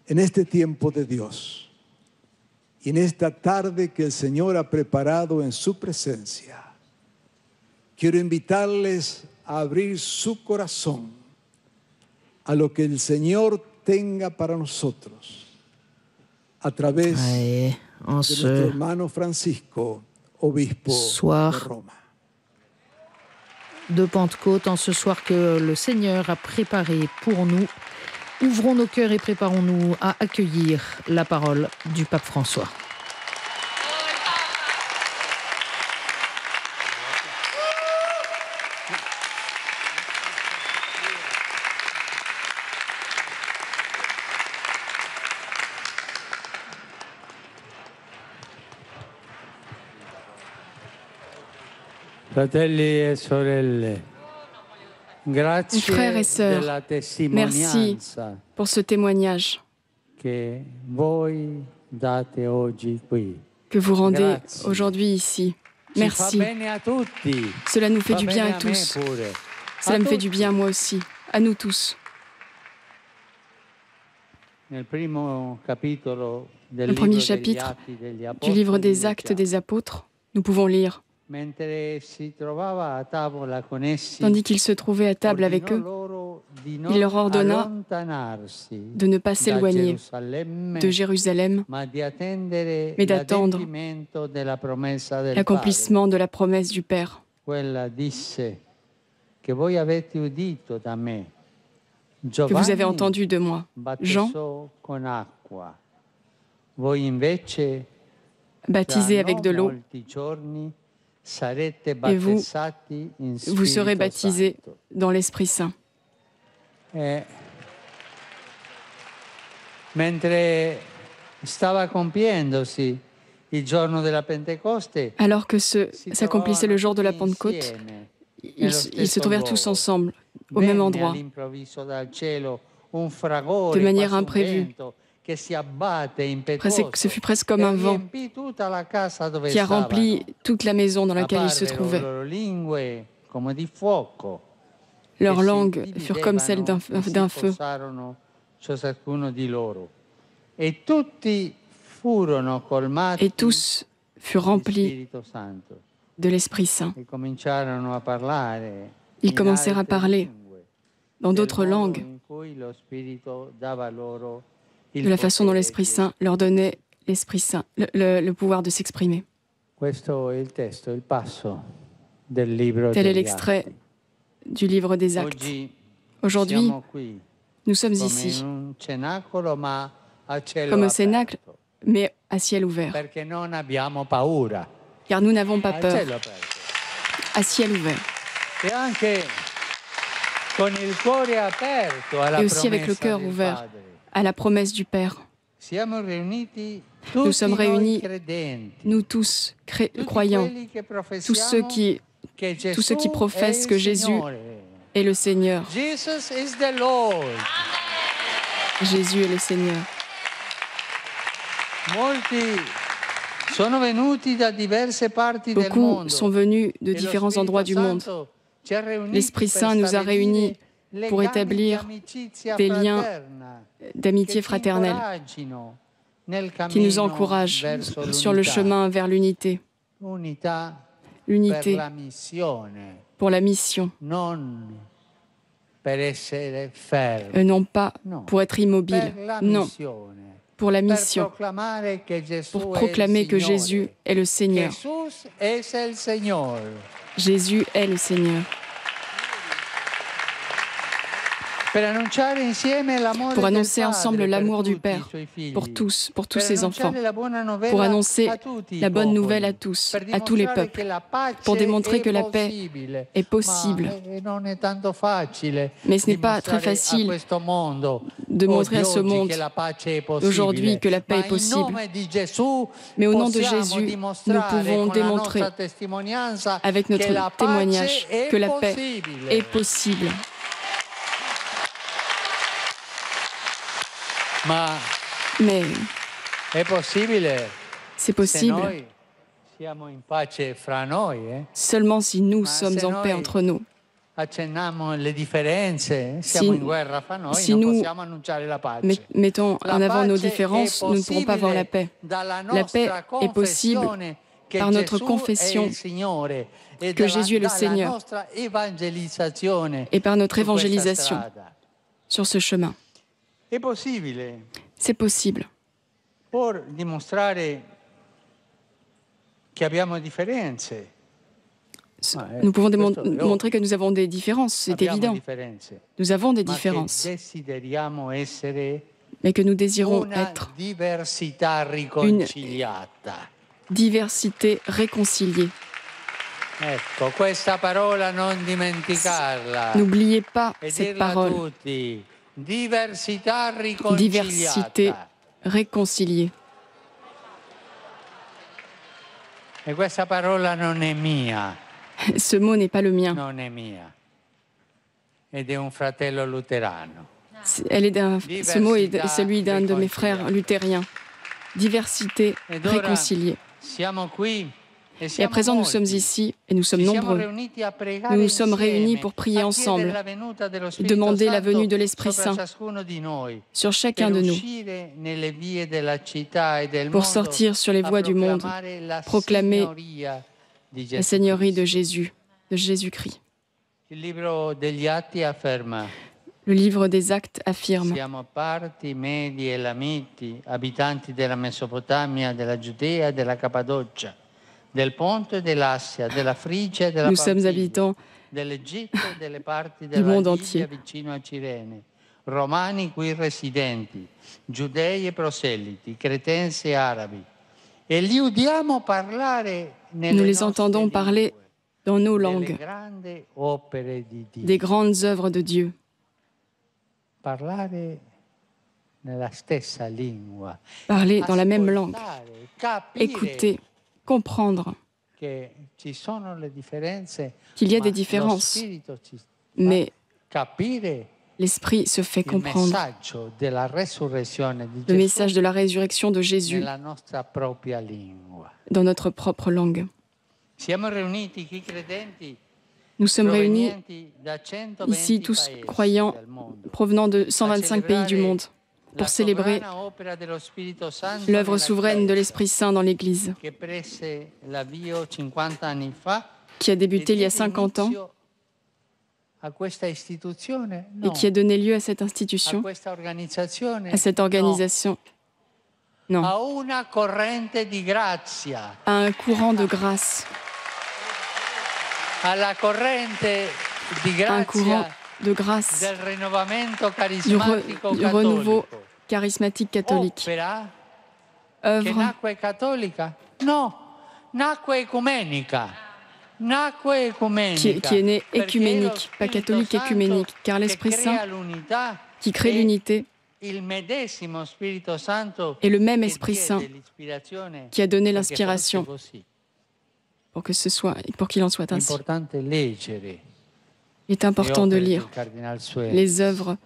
En este tiempo de Dios y en esta tarde que el Señor ha preparado en su presencia, quiero invitarles a abrir su corazón a lo que el Señor tenga para nosotros a través de nuestro hermano Francisco, obispo de Roma. De Pentecôte, en ce soir que le Seigneur a préparé pour nous, ouvrons nos cœurs et préparons-nous à accueillir la parole du pape François. Fratelli e sorelle, grazie Frères et sœurs, della merci testimonianza pour ce témoignage che voi date oggi qui. que vous rendez Grazie. aujourd'hui ici. Ci Merci. fa bene a tutti. Cela nous fait Fa du bien bene à a me tous. pure. Cela A me fait du tutti. bien à moi aussi, à nous tous. Nel primo capitolo del Le premier libro degli chapitre Atti degli du Apostoli livre des Actes leggiamo: des Apôtres, nous pouvons lire. mentre si trovava a tavola con essi, Tandis qu'il se trouvait à table avec ordinò eux, loro di il non leur ordonna allontanarsi de ne pas da s'éloigner Gerusalemme, de Jérusalem, ma di attendere mais d'attendre l'adempimento della promessa del Padre. l'accomplissement de la promesse du Père. Quella disse che voi avete udito da me. Que vous avez Giovanni entendu de moi. Jean, battezzò con acqua. Voi invece baptisé avec de l'eau, molti giorni sarete et vous, battezzati in vous serez Spirito baptisés Santo. dans l'Esprit Saint. Mentre stava compiendosi il giorno della Pentecoste, Alors que si s'accomplissait le jour de la trovavano tutti Pentecôte, insieme ils se nello trouvèrent stesso tous luogo. ensemble, au même Venne endroit. all'improvviso dal cielo un fragore, De manière quasi un imprévue. vento, che si abbatte impetuoso, Ce fut presque comme e un vent riempì tutta la casa dove qui a stavano. rempli toute la maison dans laquelle ils se Apparvero trouvaient. loro lingue come di fuoco. Leurs che si langues furent comme celles dividevano e d'un si feu. posarono su ciascuno di loro. E tutti furono colmati Et tous furent di remplis Spirito Santo de l'Esprit Saint. e cominciarono a parlare Ils in commencèrent à altre parler lingue, dans del d'autres modo langues, in cui lo Spirito dava loro il de la façon dont potere l'Esprit di Saint leur donnait l'Esprit Saint, le pouvoir de s'exprimer. Questo è il testo, il passo del libro Tel est degli l'extrait Atti. du livre des Actes. Oggi Aujourd'hui, siamo qui nous sommes come ici, in un cenacolo ma a cielo comme un aperto, cénacle, mais à ciel ouvert. perché non abbiamo paura, Car nous n'avons pas a peur, cielo aperto. à ciel ouvert. E anche con il cuore aperto alla Et aussi avec le promessa cœur del ouvert Padre. à la promesse du Père. Siamo riuniti Nous tutti sommes noi réunis, credenti, nous tous, tutti croyants, quelli che tous ceux professiamo qui, che tous ceux qui Gesù professent è que il Jésus Signore. est le Seigneur. Jesus is the Lord. Jésus est le Seigneur. Molti sono venuti da diverse parti del Beaucoup mondo. sont venus de E lo différents Spirito endroits du monde. Santo ci ha riuniti L'Esprit per Saint nous a stabilire réunis pour legami établir di amicizia des liens fraterna, d'amitié che ci fraternelle incoraggino nel qui nous cammino encouragent verso sur le l'unità. chemin vers l'unité. L'unità per L'unité la missione, pour la mission, non per essere fermi, non pas No. pour être immobile, per la non, missione, pour la per mission, proclamare che Gesù pour è il proclamer que Signore. Jésus est le Seigneur. Jesús es el Señor. Jésus est le Seigneur. Per annunciare insieme l'amore Pour del annoncer Padre ensemble per l'amour du tutti i Père suoi figli. pour tous Per ses enfants, annunciare la buona novella pour annoncer a tutti i la bonne popoli. nouvelle à tous, Per à tous les dimostrare peuples, che la pace pour démontrer è que la paix possibile. est possible. Ma non è tanto facile Mais ce n'est pas très dimostrare facile a questo mondo de montrer à ce oggi monde che la pace è possibile. d'aujourd'hui que la paix Ma est possible. in nome di Gesù Mais au nom de possiamo Jésus, nous dimostrare pouvons con la démontrer nostra testimonianza avec che notre la témoignage pace è que la paix possibile. est possible. Ma Mais è possibile c'est se possible noi siamo in pace fra noi, seulement si nous Ma sommes se en paix noi entre nous. accenniamo le differenze, siamo in guerra fra noi, si non nous possiamo annunciare la pace. Mettons La en avant nos pace différences, è nous ne pourrons pas avoir la paix. dalla La paix nostra est possible confessione che par notre Gesù confession è il Signore e que Jésus est le dalla Seigneur nostra evangelizzazione et par notre su questa évangélisation strada. sur ce chemin. È possibile, C'est possible. pur dimostrare che abbiamo differenze. Nous pouvons questo è ovvio. montrer que nous avons des différences, c'est Abbiamo évident. differenze, Nous avons des ma che différences, desideriamo essere mais que nous désirons una être diversità riconciliata. diversité réconciliée. Ecco, questa parola non dimenticarla. N'oubliez pas E cette dirla a parole, tutti. Diversità riconciliata. diversité réconciliée. E questa parola non è mia, Ce mot n'est pas le mien. non è mia. Ed è un fratello luterano. Ce mot est celui d'un de mes frères luthériens. Diversité Ed ora réconciliée. siamo qui Et à présent, nous sommes ici et nous sommes nombreux. Nous nous sommes réunis pour prier ensemble et demander la venue de l'Esprit Saint sur chacun de nous pour sortir sur les voies du monde, proclamer la Seigneurie de Jésus, de Jésus-Christ. Le livre des Actes affirme: Siamo parti, Medi, Elamiti, abitanti della Mesopotamia, della Giudea, della Cappadocia, del Ponto e dell'Assia, della Frigia e della Nous sommes Pamfilia, habitants dell'Egitto e delle parti du della monde Libia entier. vicino a Cirene, romani qui residenti, giudei e proselliti, cretensi e arabi. E li udiamo parlare Nous nelle les entendons nostre parler lingue dans nos delle langues, grandi opere di Dio. des grandes œuvres de Dieu. Parlare nella stessa lingua. Parler dans la même langue, Ascoltare, capire écouter, comprendre che ci sono le differenze, qu'il y a ma des lo différences, Spirito ci fa mais capire l'Esprit se fait il comprendre messaggio della resurrezione di le Gesù message de la résurrection de Jésus nella nostra propria lingua. dans notre propre langue. Siamo riuniti qui credenti Nous sommes réunis provenienti da 120 ici, tous paesi croyants del mondo, provenant de 125 pays du monde, pour la célébrer sovrana opera dello Spirito Santo l'œuvre nella souveraine de Chiesa, l'Esprit Saint dans l'Église, che prese l'avvio 50 anni fa qui a débuté il y a e 50 ans inizio a questa istituzione? et No. qui a donné lieu à cette A institution, questa organizzazione? à cette organisation, No. non, A una corrente di grazia, à un courant de grâce, alla corrente di à un courant grazia de grâce, del rinnovamento du carismatico renouveau cattolico. charismatique catholique. Opera che Œuvre nacque cattolica? No, nacque ecumenica. Nacque ecumenica. qui est né Perché écuménique, lo pas Spirito catholique, Santo écuménique, car l'Esprit che crea Saint l'unità qui crée è l'unité il medesimo Spirito Santo est le même che Esprit diede Saint l'ispirazione qui a donné perché l'inspiration fosse così. pour qu'il en soit È ainsi. importante leggere Il est important de le opere lire del Cardinal Sueri les œuvres,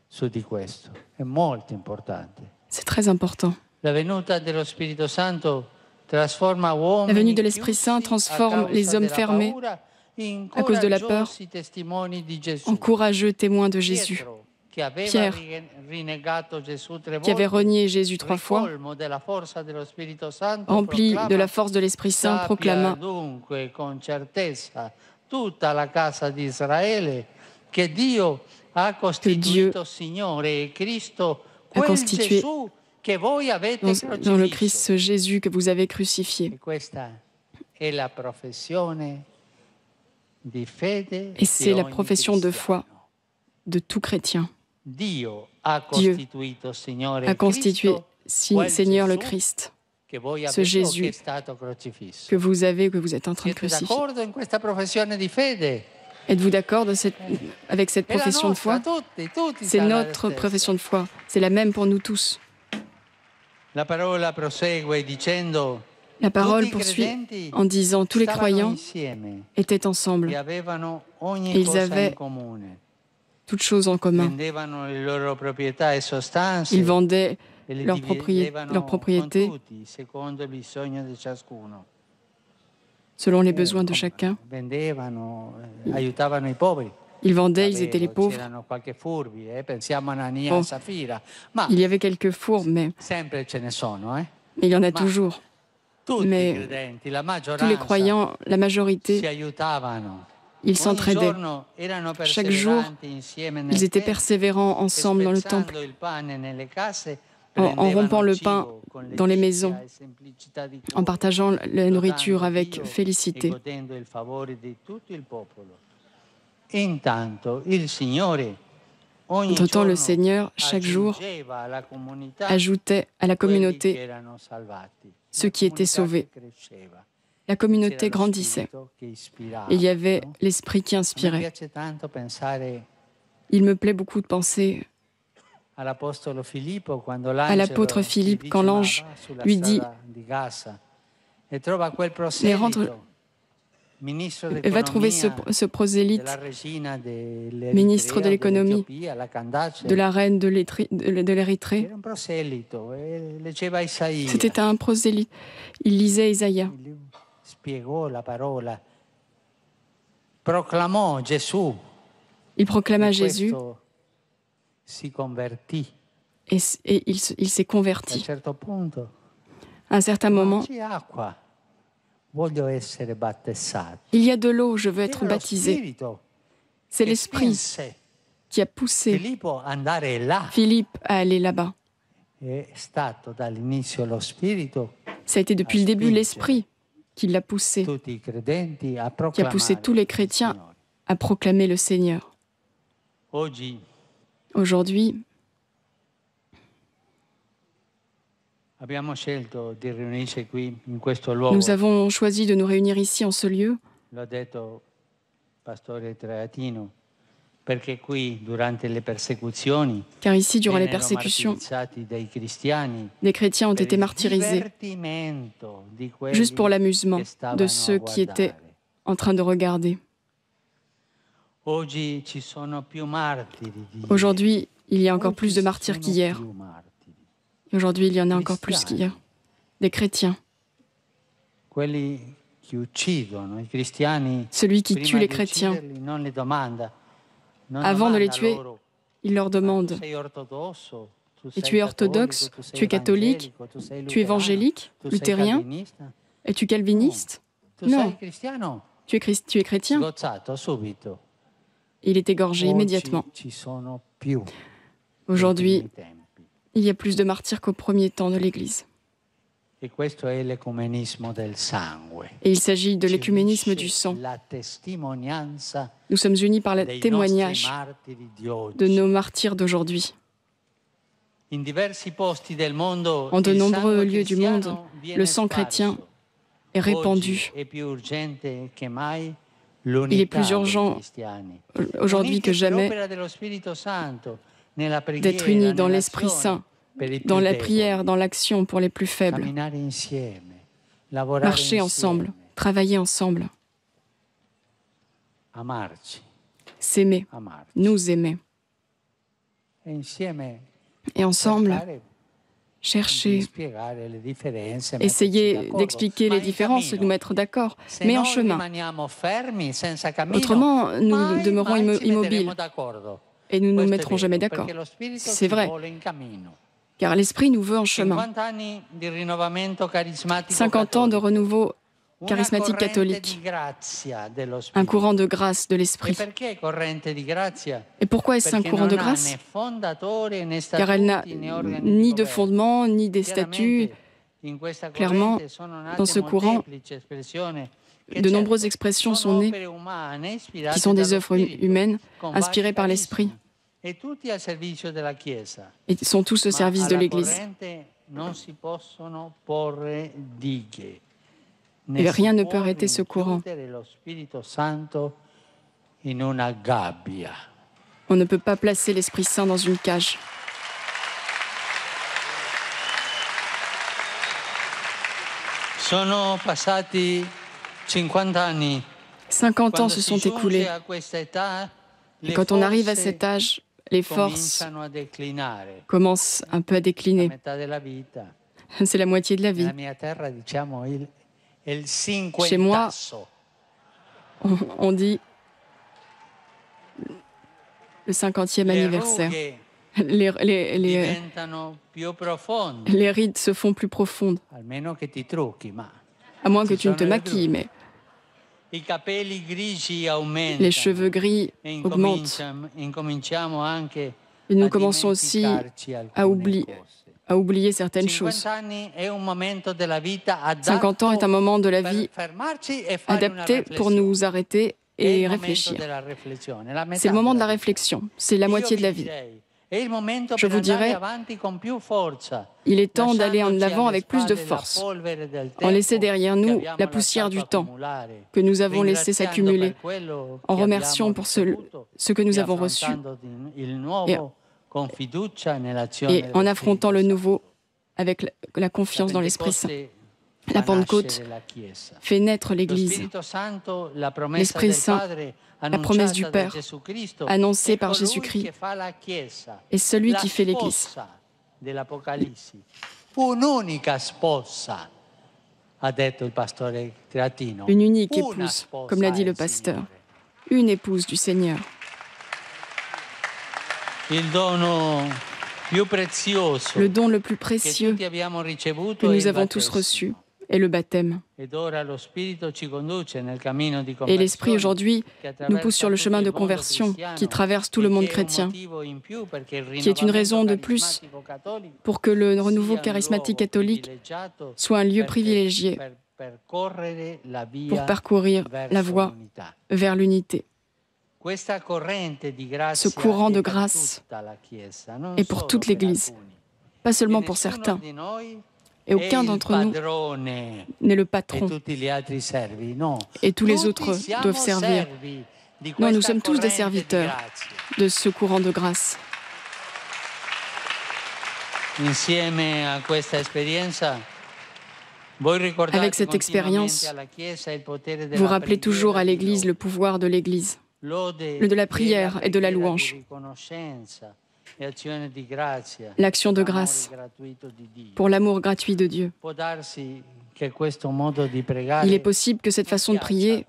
su di questo. È molto importante. c'est très important. La venuta dello Spirito Santo trasforma uomini La venue de l'Esprit Saint chiusi transforme a causa les hommes della fermés paura in à cause de la peur coraggiosi testimoni di Gesù. en courageux témoins de Jésus. Pietro, che aveva Pierre, rinnegato Gesù 3 qui avait volte, renié Jésus 3 fois, ricolmo della forza dello Spirito Santo, rempli proclama, de la force de l'Esprit Saint, sappia proclama dunque con certezza tutta la casa di Israele che Dio ha costituito Signore e Cristo, a quel constitué Gesù che voi avete dans le Christ crocifisso. ce Jésus que vous avez crucifié. E questa è la professione di fede Et c'est di la ogni profession de cristiano. foi de tout chrétien. Dio ha Dieu costituito Signore a constitué Cristo, quel Seigneur le Gesù Christ, che voi ce avete o Jésus che è stato crocifisso. que vous avez, que vous êtes en train de Siete crucifier. d'accordo in questa professione di fede? Êtes-vous d'accord avec cette È la profession de nostra, foi? tutti C'est sarà la notre stessa. profession de foi. C'est la même pour nous tous. La parola prosegue dicendo La parole tutti i poursuit credenti en disant tous les stavano croyants insieme étaient ensemble, e avevano ogni Et ils cosa avaient in comune. toutes choses en commun. Vendevano le loro proprietà e sostanze Ils vendaient e le leurs dividevano propriétés con tutti, secondo il bisogno di ciascuno. selon les besoins de chacun. Vendevano, aiutavano i poveri. Ils vendaient, ils Vabbè, étaient les poi pauvres. c'erano qualche furbi, pensiamo a Anania Bon. e Safira, ma Il y avait quelques fourbes, mais sempre ce ne sono, il y en a Ma toujours. Tutti Mais i credenti, la Tous les maggioranza croyants, la si majorité, aiutavano. ils Ogni s'entraidaient. giorno erano Chaque jour, perseveranti insieme nel ils étaient tempio, persévérants e ensemble dans le spezzando temple, il pane nelle case, en prendevano rompant le cibo pain con dans les letizia maisons, e semplicità di en cuore, partageant la lodando nourriture avec Dio e félicité. godendo il favore di tutto il popolo. Intanto il Signore ogni Entre-temps, le giorno Seigneur, chaque jour, aggiungeva alla comunità ajoutait à la quelli che communauté erano salvati. ceux qui étaient La comunità sauvés. che cresceva. La C'era communauté lo grandissait. Spirito che ispirava, Et il y avait no? l'esprit qui A me inspirait. piace tanto pensare Il me plaît beaucoup de penser all'apostolo Filippo quando à l'apôtre l'angelo Philippe gli quand dice, "Ma l'ange va sulla lui dit strada di Gaza e trova quel Mais rentre, proselito, ministro va trouver d'economia ce prosélyte, della regina ministre de l'économie, dell'Etiopia, la Candace. de la reine de l'Érythrée. Era un proselito e leggeva Isaia. C'était un prosélyte. Il lisait Isaïa. spiegò la parola, proclamò Gesù. Il proclama E Jésus questo si convertì. et il s'est A un converti. certo punto, À un certain moment, c'è acqua, voglio essere battezzato. il y a de l'eau, je veux être Era lo baptisé. Spirito C'est che l'Esprit spinse qui a poussé Filippo ad andare là. Philippe à aller là-bas. È stato dall'inizio lo Spirito, Ça a été depuis le début l'Esprit qui l'a poussé, tutti i credenti a qui a poussé proclamare tous les il chrétiens Signore. à proclamer le Seigneur. Oggi Aujourd'hui, abbiamo scelto di riunirci qui in questo luogo. nous avons choisi de nous réunir ici en ce lieu, L'ha detto Pastore Treatino, perché qui durante le persecuzioni car ici, durant les vennero persécutions, martirizzati dei cristiani des chrétiens ont per été il martyrisés divertimento di quelli juste pour l'amusement che stavano de a ceux qui étaient guardare. en train de regarder. Oggi ci sono più martiri di ieri. Aujourd'hui, il y a encore Oggi plus de ci martyrs sono qu'hier. più martiri. Et aujourd'hui, il y en a encore plus qu'hier. Des chrétiens. Quelli che uccidono i cristiani, Celui qui prima tue les di chrétiens, ucciderli, non li domanda. Non avant de les domanda tuer, loro, il leur "Ma tu demande, sei ortodosso, tu es-tu sei orthodoxe, cattolico, tu es catholique, evangelico, tu sei tu es luterano, évangélique, tu sei luthérien, calvinista? es-tu calviniste? Tu Non. sei cristiano? Tu es chrétien? Sgozzato subito. Il est égorgé immédiatement. Oggi ci sono più Aujourd'hui, nei primi tempi. il y a plus de martyrs qu'au premier temps de l'Église. E questo è l'ecumenismo del sangue. Et il s'agit de Ci l'écuménisme unisce du sang. La testimonianza Nous sommes unis par le dei témoignage nostri martiri di oggi. de nos martyrs d'aujourd'hui. In diversi posti del mondo, En de il nombreux sangue lieux du monde, cristiano viene le sang chrétien sparso. est répandu. Oggi è più urgente che mai Il est l'unità plus dei urgent cristiani. aujourd'hui Uniti que jamais per l'opera dello Spirito Santo, nella d'être preghiera, unis dans l'Esprit nell'azione, Saint, per i più dans la deboli. prière, dans l'action pour les plus faibles. Camminare insieme, lavorare Marcher ensemble, insieme, travailler ensemble, amarci, s'aimer, amarci. nous aimer. E insieme Et ensemble, cercare di chercher, spiegare le differenze, metterci essayer d'accordo. d'expliquer Ma les in différences et de cammino. nous mettre d'accord, Se mais en noi chemin. rimaniamo fermi, senza cammino, Autrement, nous mai, demeurons mai ci immobiles metteremo d'accordo. et nous ne nous Questo è mettrons jamais vero, d'accord. perché lo Spirito C'est ci vrai, vuole in cammino. car l'Esprit nous veut en chemin. 50 anni di rinnovamento carismatico 50 ans de cattolico. renouveau Una charismatique corrente catholique, di grazia dello un Spirito. courant de grâce de E l'Esprit. perché corrente di grazia? Et pourquoi est-ce un Perché courant de non ha grâce? né fondatore, né Car elle n'a statuti, né organi ni di de governo. fondement, ni des statuts. Chiaramente, in questa Clairement, corrente sono nate dans ce courant, molteplici espressioni che, de certo, nombreuses expressions sont sono nées, opere umane ispirate qui sont des dallo œuvres Spirito, humaines, con inspirées vari par l'Esprit, carismi, e tutti al servizio della Chiesa. et sont tous au Ma service de alla l'Église. corrente non si possono porre dighe. Et rien ne peut arrêter ce courant. Rinchiudere lo Spirito Santo in una gabbia. On ne peut pas placer l'Esprit Saint dans une cage. Sono passati 50 anni. 50 ans Quando se si sont giunge écoulés. a questa età, Et le quand on arrive à forze cet âge, les forces cominciano a declinare. commencent un peu à La décliner. metà della vita. C'est la moitié de la vie. Nella mia terra diciamo il Chez moi, cinquentasso. on dit le 50e Le anniversaire. rughe Les diventano più profonde, rides se font plus profondes, almeno che ti trucchi, ma à moins que ci tu ne te sono le maquilles, mais i capelli grigi aumentano. les cheveux gris E augmentent. incominciamo anche Et nous a commençons aussi dimenticarci à alcune cose. oublier certaines 50 choses. anni è un momento della vita 50 ans est un moment de la per vie fermarci e fare una adapté pour riflessione. nous arrêter È et il momento réfléchir. della riflessione, la metà C'est le moment de la della vita. réflexion, c'est la Io moitié de vi la vie. direi, è il momento Je per vous andare dirais, avanti con più forza. il est temps d'aller en lasciandoci avant alle avec plus de spalle la force, polvere del en laisser tempo derrière che nous abbiamo la poussière du lasciato temps accumulare, que nous avons laissé ringraziando s'accumuler, per quello en che remerciant abbiamo pour ricevuto ce que nous e avons reçu affrontando il nuovo con fiducia nell'azione et dello en affrontant le Spirito nouveau avec la confiance dans l'Esprit Saint. Pentecoste La fa Pentecôte nascere la Chiesa. fait naître Lo l'Église, Spirito Santo, la promessa l'Esprit del Saint, Padre, la promesse du annunciata da Père, Gesù Cristo, annoncée è par colui Jésus-Christ, che fa la Chiesa, est celui la qui fait l'Église. sposa dell'Apocalisse, un'unica sposa. Une unique épouse, comme l'a dit le pasteur. Une épouse du Seigneur. Le don le plus précieux que nous avons tous reçu est le baptême. Et l'Esprit aujourd'hui nous pousse sur le chemin de conversion qui traverse tout le monde chrétien, qui est une raison de plus pour que le renouveau charismatique catholique soit un lieu privilégié pour parcourir la voie vers l'unité. Ce courant de grâce est pour toute l'Église, pas seulement pour certains. Et aucun d'entre nous n'est le patron. Et tous les autres doivent servir. Non, nous sommes tous des serviteurs de ce courant de grâce. Avec cette expérience, vous rappelez toujours à l'Église le pouvoir de l'Église, le de la prière et de la louange, l'action de grâce pour l'amour gratuit de Dieu. Il est possible que cette façon de prier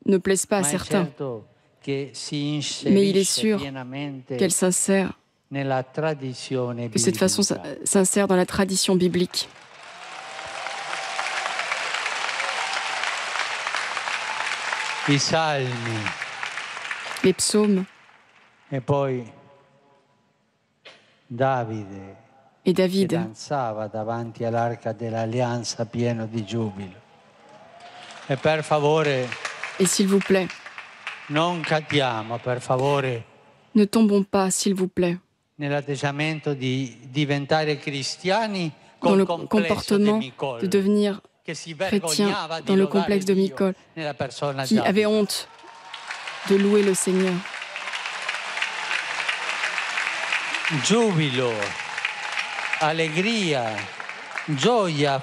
ne plaise pas à certains, mais il est sûr qu'elle s'insère, que cette façon s'insère dans la tradition biblique. Les psaumes et David et s'il vous plaît, ne tombons pas, s'il vous plaît, dans le comportement de devenir chrétien dans le complexe de Micol, qui avait honte de louer le Seigneur.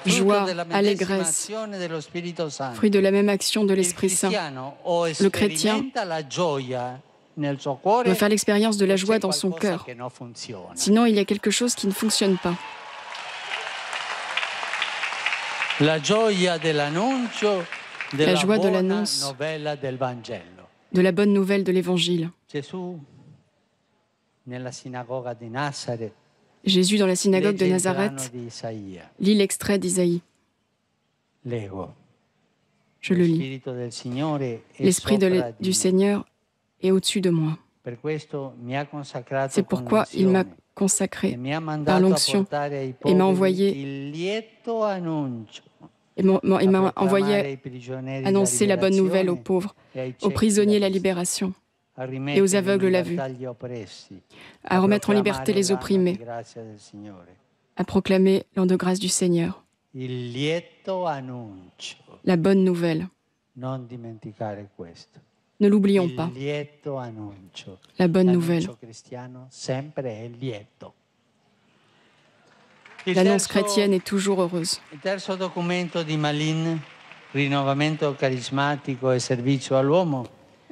Joie, allégresse, fruit de la même action de l'Esprit Saint. Le chrétien doit faire l'expérience de la joie dans son cœur. Sinon, il y a quelque chose qui ne fonctionne pas. La joie de l'annonce de la bonne nouvelle de l'Évangile. Jésus, dans la synagogue de Nazareth, lit l'extrait d'Isaïe. Je le lis. L'Esprit du Seigneur est au-dessus de moi. C'est pourquoi il m'a consacré par l'onction et m'a envoyé annoncer la bonne nouvelle aux pauvres, aux prisonniers la libération et aux aveugles la vue, à remettre en liberté les opprimés, à proclamer l'an de grâce du Seigneur. La bonne nouvelle. Ne l'oublions pas. La bonne nouvelle. L'annonce chrétienne est toujours heureuse.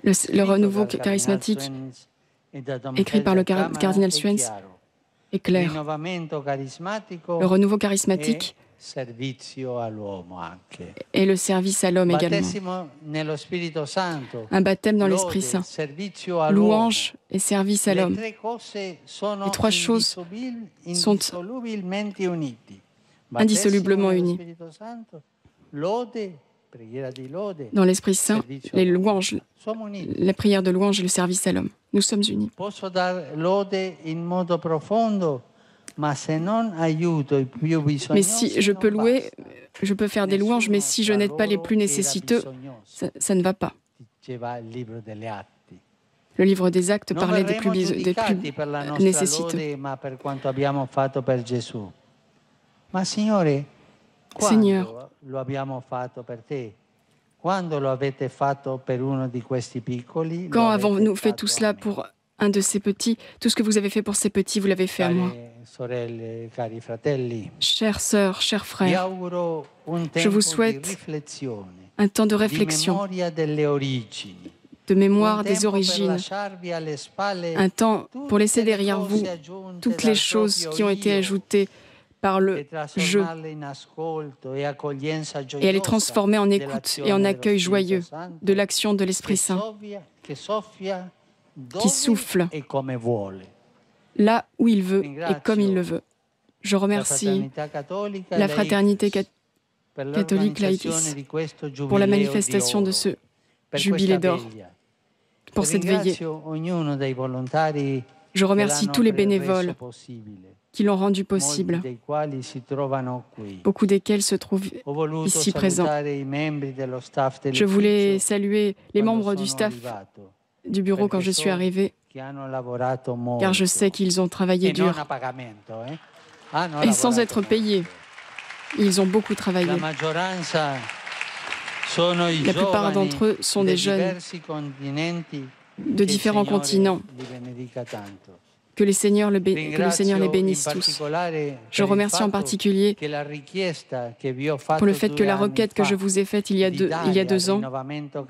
Le renouveau charismatique, écrit par le cardinal Suenz, est clair. Le renouveau charismatique et le service à l'homme également. Un baptême dans l'Esprit Saint, louange et service à l'homme. Les trois choses sont indissolublement unies. Dans l'Esprit Saint, les louanges, la prière de louange et le service à l'homme. Nous sommes unis. Mais si je peux louer, je peux faire des louanges, mais si je n'aide pas les plus nécessiteux, ça ne va pas. Le livre des Actes parlait des plus nécessiteux. Seigneur, quand avons-nous fait tout cela pour un de ces petits? Tout ce que vous avez fait pour ces petits, vous l'avez fait à moi. Chères sœurs, chers frères, je vous souhaite un temps de réflexion, de mémoire des origines, un temps pour laisser derrière vous toutes les choses qui ont été ajoutées par le je, et à les transformer en écoute et en accueil joyeux de l'action de l'Esprit Saint, qui souffle là où il veut et comme il le veut. Je remercie la Fraternité catholique Laïcis pour la manifestation de ce jubilé d'or, pour cette veillée. Je remercie tous les bénévoles qui l'ont rendu possible, beaucoup desquels se trouvent ici présents. Je voulais saluer les membres du staff du bureau quand je suis arrivée, car je sais qu'ils ont travaillé dur et sans être payés. Ils ont beaucoup travaillé. La plupart d'entre eux sont des jeunes de différents continents. Que le Seigneur les bénisse tous. Je remercie en particulier pour le fait que la requête que je vous ai faite il y a 2 ans,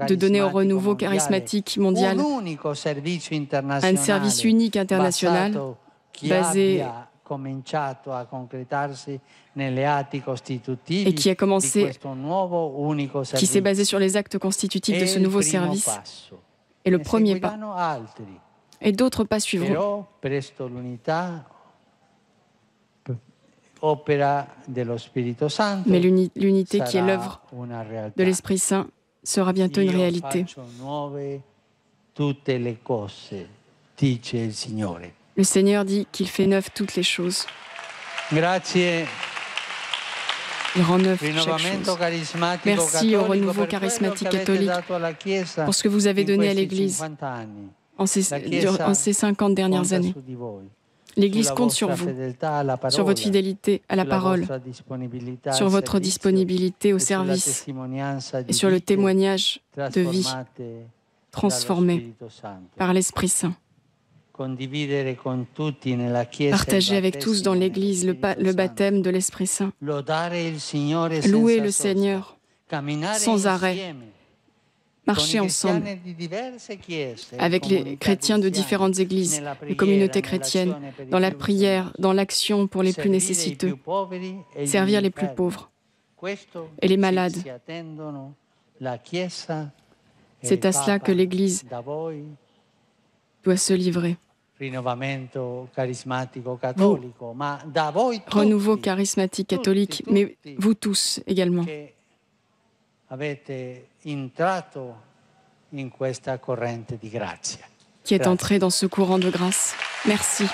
de donner au renouveau charismatique mondial un service unique international basé et qui a commencé, qui s'est basé sur les actes constitutifs de ce nouveau service, est le premier pas. Et d'autres pas suivront. Mais l'unité qui est l'œuvre de l'Esprit Saint sera bientôt une réalité. Le Seigneur dit qu'il fait neuve toutes les choses. Il rend neuve chaque chose. Merci au renouveau charismatique catholique pour ce que vous avez donné à l'Église en ces 50 dernières années. L'Église compte sur vous, sur votre fidélité à la parole, sur votre disponibilité au service et sur le témoignage de vie transformé par l'Esprit Saint. Partagez avec tous dans l'Église le baptême de l'Esprit Saint. Louez le Seigneur sans arrêt. Marcher ensemble avec les chrétiens de différentes églises, les communautés chrétiennes, dans la prière, dans l'action pour les plus nécessiteux, servir les plus pauvres et les malades. C'est à cela que l'Église doit se livrer. Renouveau charismatique catholique, mais vous tous également. Qui est entré dans ce courant de grâce. Merci.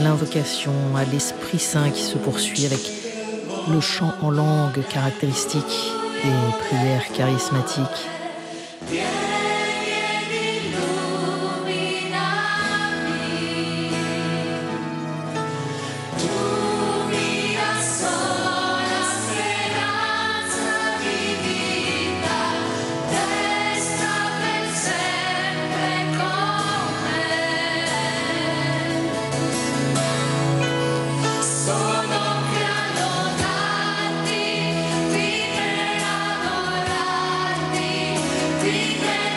L'invocation à l'Esprit Saint qui se poursuit avec le chant en langue caractéristique des prières charismatiques. Vive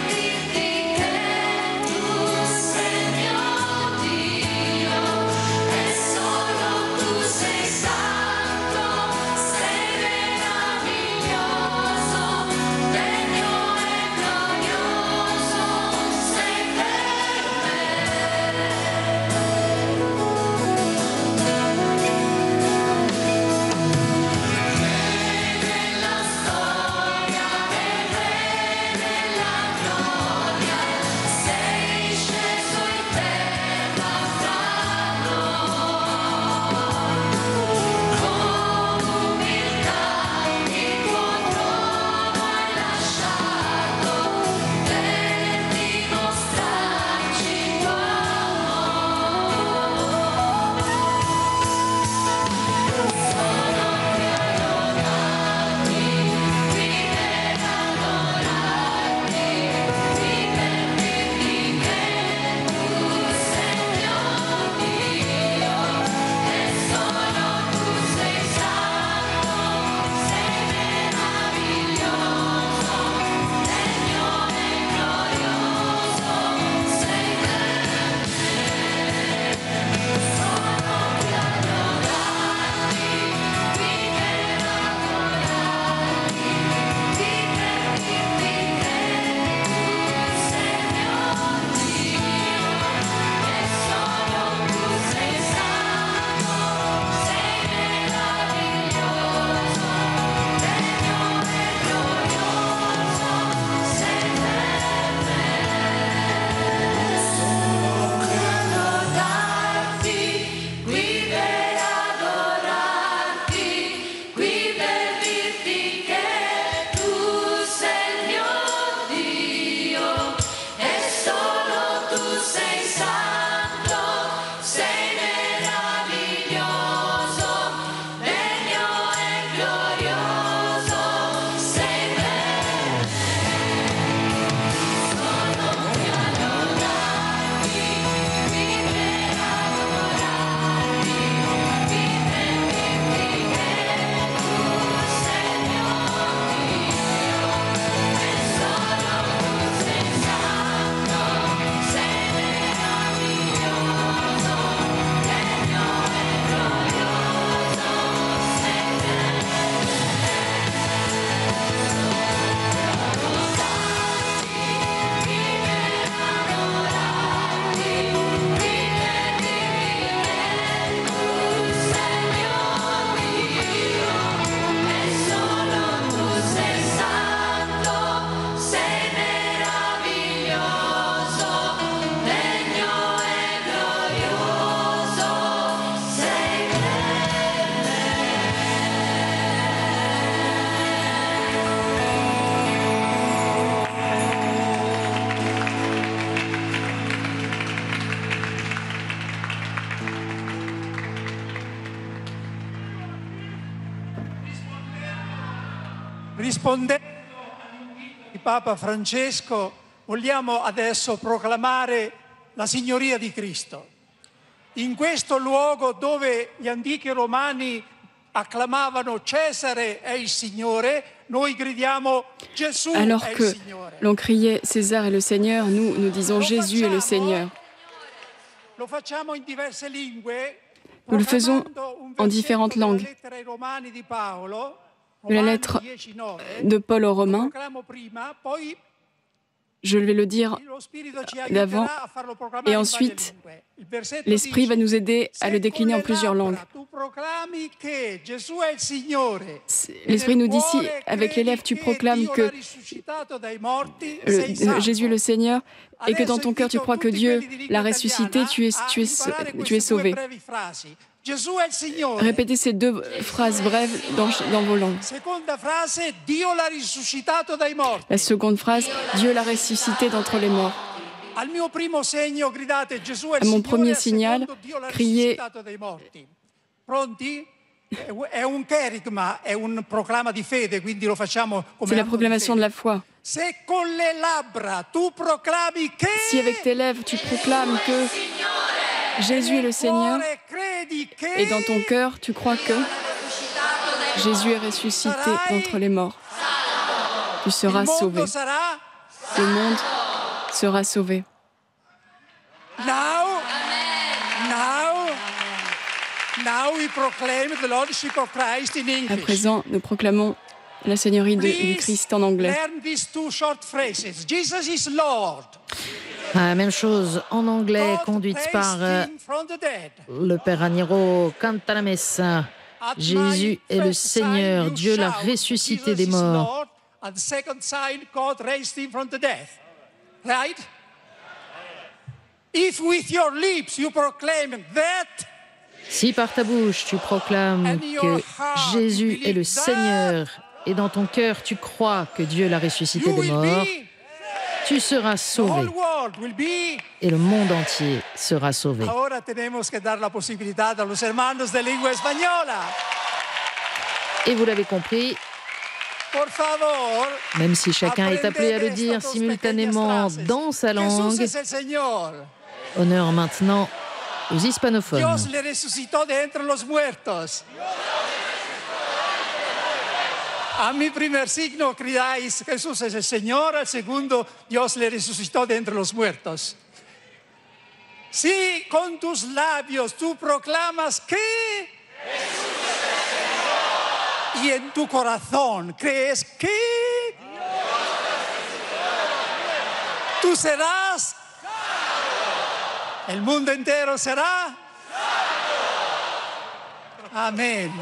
Rispondendo di Papa Francesco, vogliamo adesso proclamare la signoria di Cristo. In questo luogo dove gli antichi romani acclamavano Cesare è il Signore, noi gridiamo Gesù è il Alors que Signore. l'on criait César est le Seigneur, nous disons Jésus est le Seigneur. Lo facciamo in diverse lingue. Nous le faisons en différentes langues. De la lettre de Paul aux Romains, je vais le dire d'avant, et ensuite, l'Esprit va nous aider à le décliner en plusieurs langues. L'Esprit nous dit si, avec les lèvres, tu proclames que Jésus est le Seigneur et que dans ton cœur tu crois que Dieu l'a ressuscité, tu es sauvé. Répétez ces deux phrases brèves dans vos langues. La seconde phrase, Dieu l'a ressuscité d'entre les morts. À mon premier signal, criez c'est la proclamation de la foi. Si avec tes lèvres tu proclames que Jésus est le Seigneur et dans ton cœur tu crois que Jésus est ressuscité d'entre les morts, tu seras sauvé. Le monde sera sauvé. À présent, nous proclamons la Seigneurie du Christ en anglais. Même chose en anglais, conduite par le Père Raniero, canta la messe. Jésus est le Seigneur, Dieu l'a ressuscité des morts. Si par ta bouche tu proclames que Jésus est le Seigneur et dans ton cœur tu crois que Dieu l'a ressuscité des morts, tu seras sauvé et le monde entier sera sauvé. Et vous l'avez compris, même si chacun est appelé à le dire simultanément dans sa langue, honneur maintenant aux hispanophones. A mi primer signo criáis Jesús es el Señor, al segundo Dios le resucitó de entre los muertos. Si con tus labios tú proclamas que Jesús es el Señor y en tu corazón crees que tú serás salvo, el mundo entero será salvo. Amén.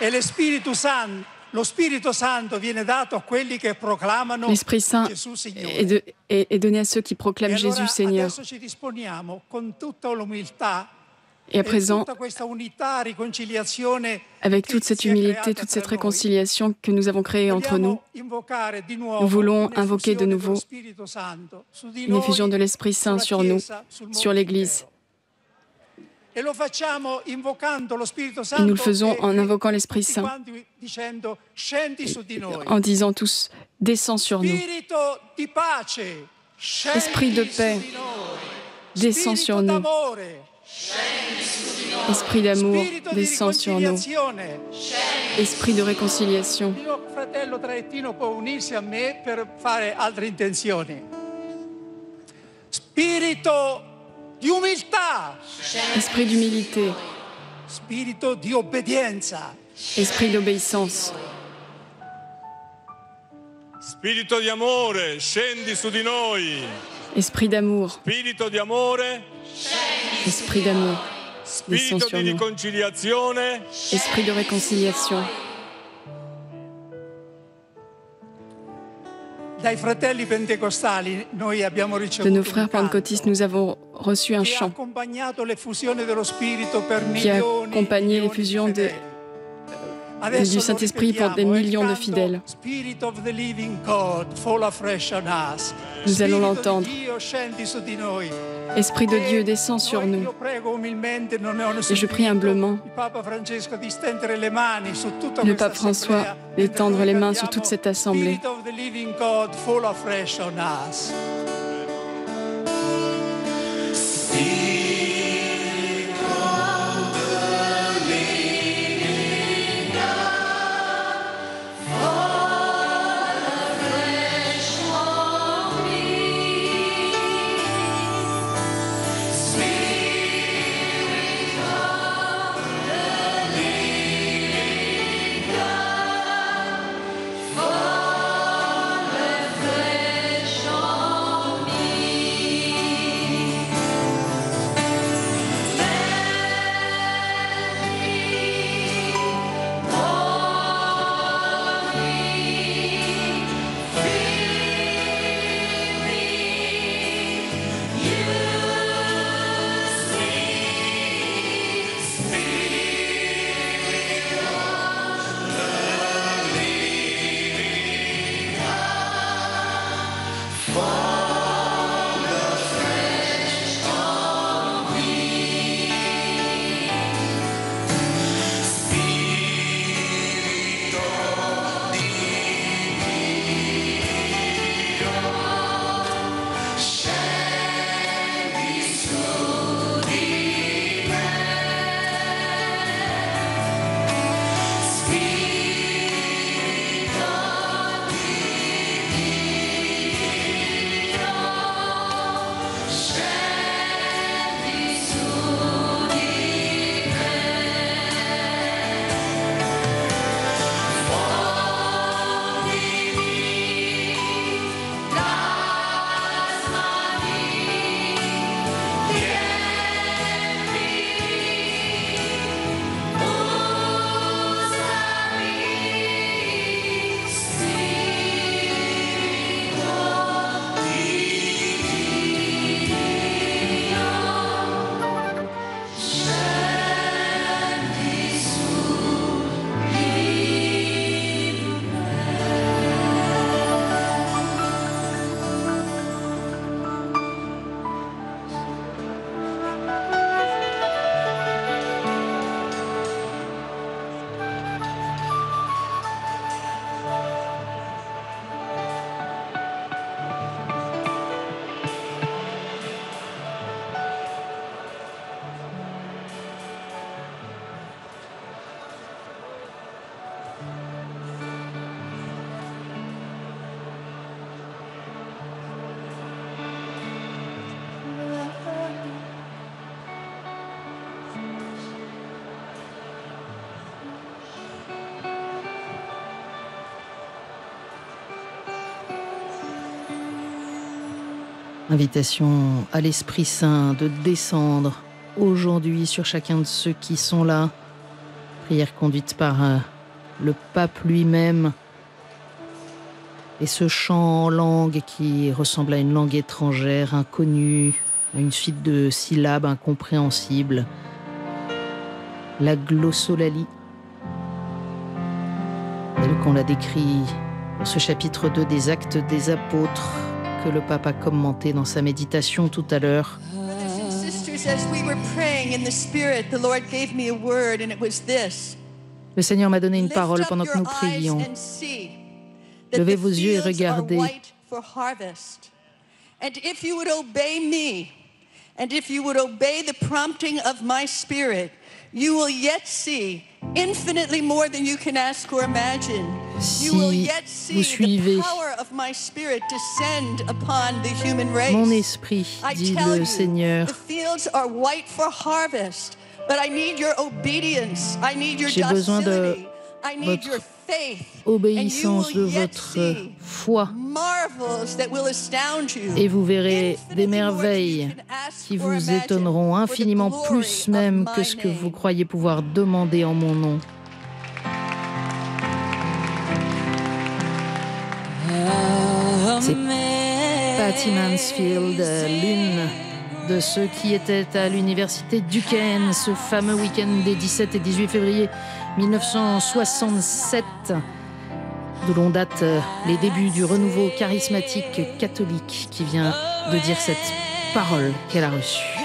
L'Esprit Saint est donné à ceux qui proclament Jésus Seigneur. Et à présent, avec toute cette humilité, toute cette réconciliation que nous avons créée entre nous, nous voulons invoquer de nouveau une effusion de l'Esprit Saint sur nous, sur l'Église. Et nous le faisons en invoquant l'Esprit Saint, en disant tous, descends sur nous. Esprit de paix, descends sur nous. Esprit d'amour, descends sur nous. Esprit de réconciliation. Esprit d'humilité. Esprit d'obéissance. Spirito di amore, scendi su di noi. Esprit d'amour. Spirito di amore. Esprit d'amour. Spirito di riconciliazione. Esprit de réconciliation. De nos frères pentecôtistes, nous avons reçu un chant qui a accompagné l'effusion et du Saint-Esprit pour des millions de fidèles. Nous allons l'entendre. Esprit de Dieu, descend sur nous. Et je prie humblement le pape François d'étendre les mains sur toute cette assemblée. Invitation à l'Esprit Saint de descendre aujourd'hui sur chacun de ceux qui sont là. Prière conduite par le pape lui-même. Et ce chant en langue qui ressemble à une langue étrangère, inconnue, à une suite de syllabes incompréhensibles. La glossolalie, telle qu'on l'a décrit dans ce chapitre 2 des Actes des Apôtres, que le pape a commenté dans sa méditation tout à l'heure. Le Seigneur m'a donné une parole pendant que nous prions. Levez vos yeux et regardez. And if you would obey me, and if you would obey the prompting of my spirit, you will yet see infinitely more than you can ask or imagine. You will yet see the power of my spirit descend upon the human race. Mon esprit, dit le Seigneur. The fields are white for harvest, but I need your obedience. I need your J'ai besoin de I need your faith. Obéissance de votre foi. Et vous verrez des merveilles qui vous étonneront infiniment plus même que ce que vous croyez pouvoir demander en mon nom. C'est Patty Mansfield, l'une de ceux qui étaient à l'université Duquesne ce fameux week-end des 17 et 18 février 1967, d'où l'on date les débuts du renouveau charismatique catholique qui vient de dire cette parole qu'elle a reçue.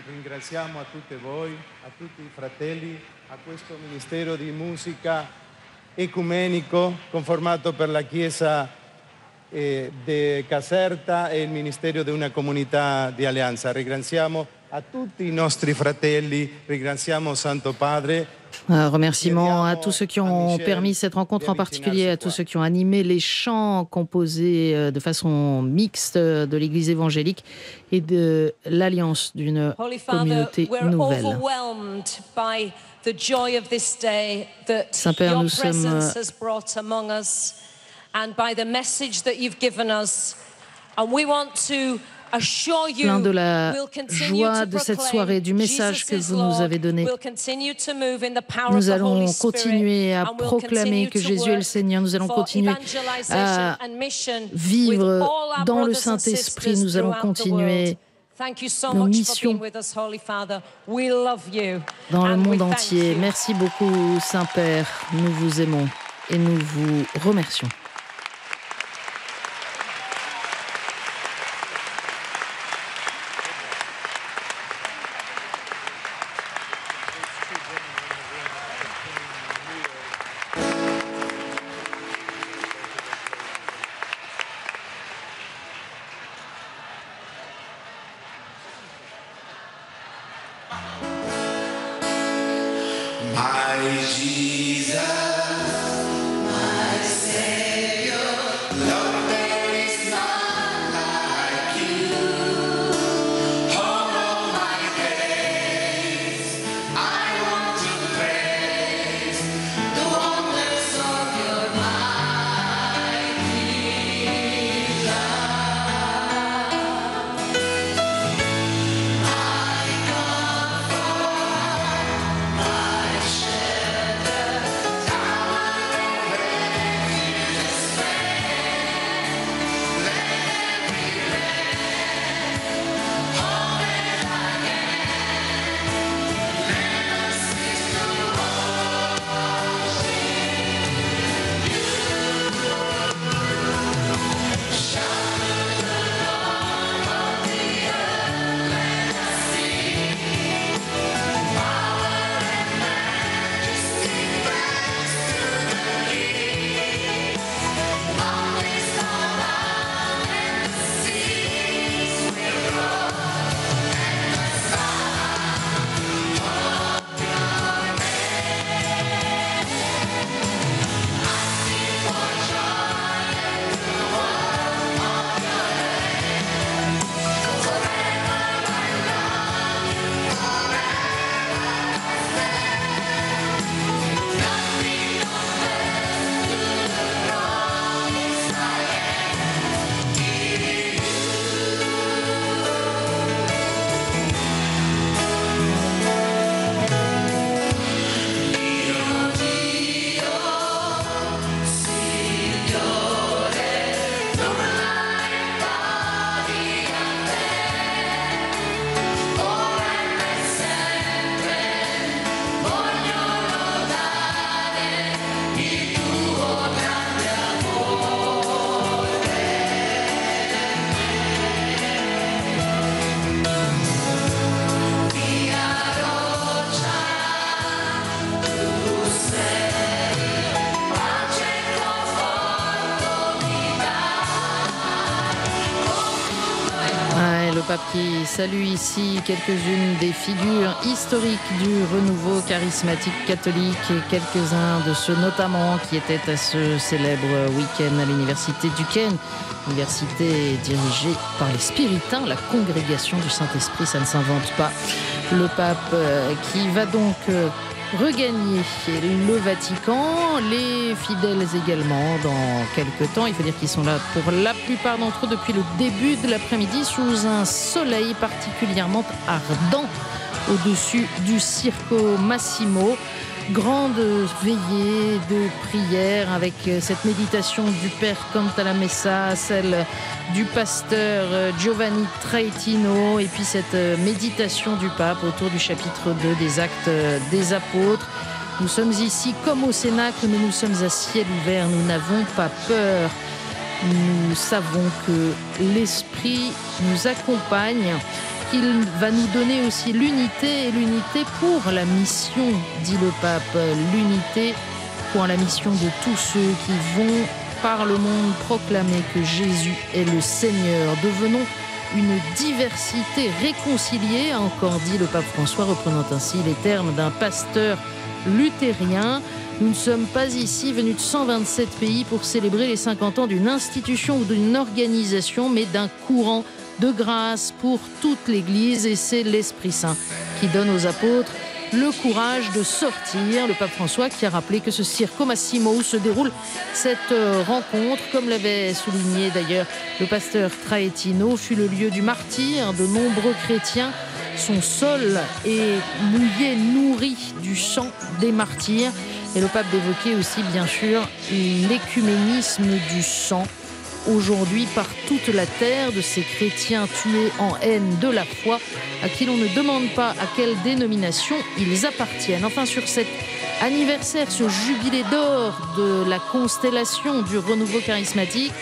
Ringraziamo a tutte voi, a tutti i fratelli, a questo Ministero di Musica ecumenico conformato per la Chiesa di Caserta e il Ministero di una comunità di Alleanza. Ringraziamo a tutti i nostri fratelli, ringraziamo Santo Padre. Un remerciement à tous ceux qui ont permis cette rencontre, en particulier à tous ceux qui ont animé les chants composés de façon mixte de l'Église évangélique et de l'Alliance d'une communauté nouvelle. Saint-Père, nous sommes plein de la joie de cette soirée, du message que vous nous avez donné. Nous allons continuer à proclamer que Jésus est le Seigneur. Nous allons continuer à vivre dans le Saint-Esprit. Nous allons continuer nos missions dans le monde entier. Merci beaucoup, Saint-Père. Nous vous aimons et nous vous remercions. My Jesus, my Savior, Lord, there is none like you. All my days, I want to praise the wonders of your mighty love. My God, my shepherd, tower of refuge, friend, let every land, all that I am, let us cease to worship you. Shout to the Lord of the earth, let us sing. Power and majesty, praise to the King. On this throne and the seas will roar, and the sound of your name. I sing for joy and the work of your hand. Forever I love you, forever I stand. Nothing on earth could the promise I am. Give Dio, Dio, Signore, nulla è pari a te. Ora e sempre voglio lodare il tuo grande amore. Mia roccia, tu sei, pace e conforto mi dai. Ouais, le pape qui salue ici quelques-unes des figures historiques du renouveau charismatique catholique et quelques-uns de ceux notamment qui étaient à ce célèbre week-end à l'université Duquesne, université dirigée par les Spiritains, la congrégation du Saint-Esprit, ça ne s'invente pas. Le pape qui va donc regagner le Vatican, les fidèles également dans quelques temps. Il faut dire qu'ils sont là pour la plupart d'entre eux depuis le début de l'après-midi sous un soleil particulièrement ardent au-dessus du Circo Massimo. Grande veillée de prière avec cette méditation du Père Canta la Messa, celle du pasteur Giovanni Traetino et puis cette méditation du pape autour du chapitre 2 des Actes des Apôtres. Nous sommes ici comme au Cénacle, mais nous sommes à ciel ouvert, nous n'avons pas peur. Nous savons que l'Esprit nous accompagne, qu'il va nous donner aussi l'unité, et l'unité pour la mission, dit le pape, l'unité pour la mission de tous ceux qui vont par le monde, proclamer que Jésus est le Seigneur. Devenons une diversité réconciliée, a encore dit le pape François, reprenant ainsi les termes d'un pasteur luthérien. Nous ne sommes pas ici venus de 127 pays pour célébrer les 50 ans d'une institution ou d'une organisation, mais d'un courant de grâce pour toute l'Église. Et c'est l'Esprit Saint qui donne aux apôtres le courage de sortir. Le pape François qui a rappelé que ce Circo Massimo où se déroule cette rencontre, comme l'avait souligné d'ailleurs le pasteur Traetino, fut le lieu du martyre de nombreux chrétiens. Son sol est mouillé, nourri du sang des martyrs. Et le pape évoquait aussi bien sûr l'écuménisme du sang aujourd'hui par toute la terre, de ces chrétiens tués en haine de la foi, à qui l'on ne demande pas à quelle dénomination ils appartiennent. Enfin, sur cet anniversaire, ce jubilé d'or de la constellation du renouveau charismatique,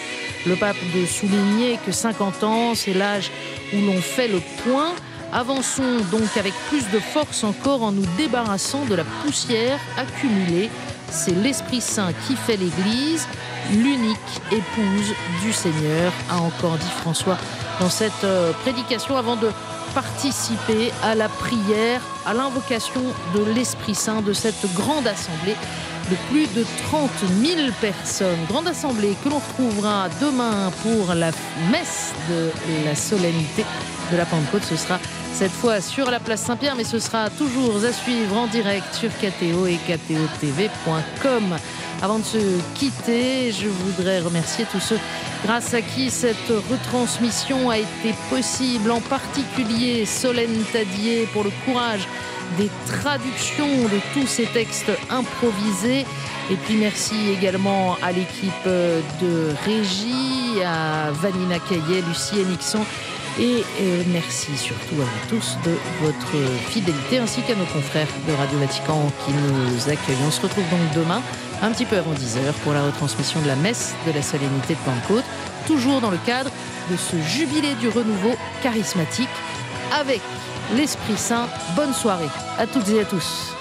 le pape de souligner que 50 ans, c'est l'âge où l'on fait le point. Avançons donc avec plus de force encore en nous débarrassant de la poussière accumulée. C'est l'Esprit Saint qui fait l'Église, l'unique épouse du Seigneur, a encore dit François dans cette prédication avant de participer à la prière, à l'invocation de l'Esprit Saint de cette grande assemblée de plus de 30 000 personnes. Grande assemblée que l'on retrouvera demain pour la messe de la solennité de la Pentecôte. Ce sera cette fois sur la place Saint-Pierre, mais ce sera toujours à suivre en direct sur KTO et ktotv.com. Avant de se quitter, je voudrais remercier tous ceux grâce à qui cette retransmission a été possible, en particulier Solène Tadier pour le courage des traductions de tous ces textes improvisés. Et puis merci également à l'équipe de régie, à Vanina Caillet, Lucie Henixon. Et merci surtout à vous tous de votre fidélité, ainsi qu'à nos confrères de Radio Vatican qui nous accueillent. On se retrouve donc demain, un petit peu avant 10h, pour la retransmission de la messe de la solennité de Pentecôte, toujours dans le cadre de ce jubilé du renouveau charismatique avec l'Esprit Saint. Bonne soirée à toutes et à tous.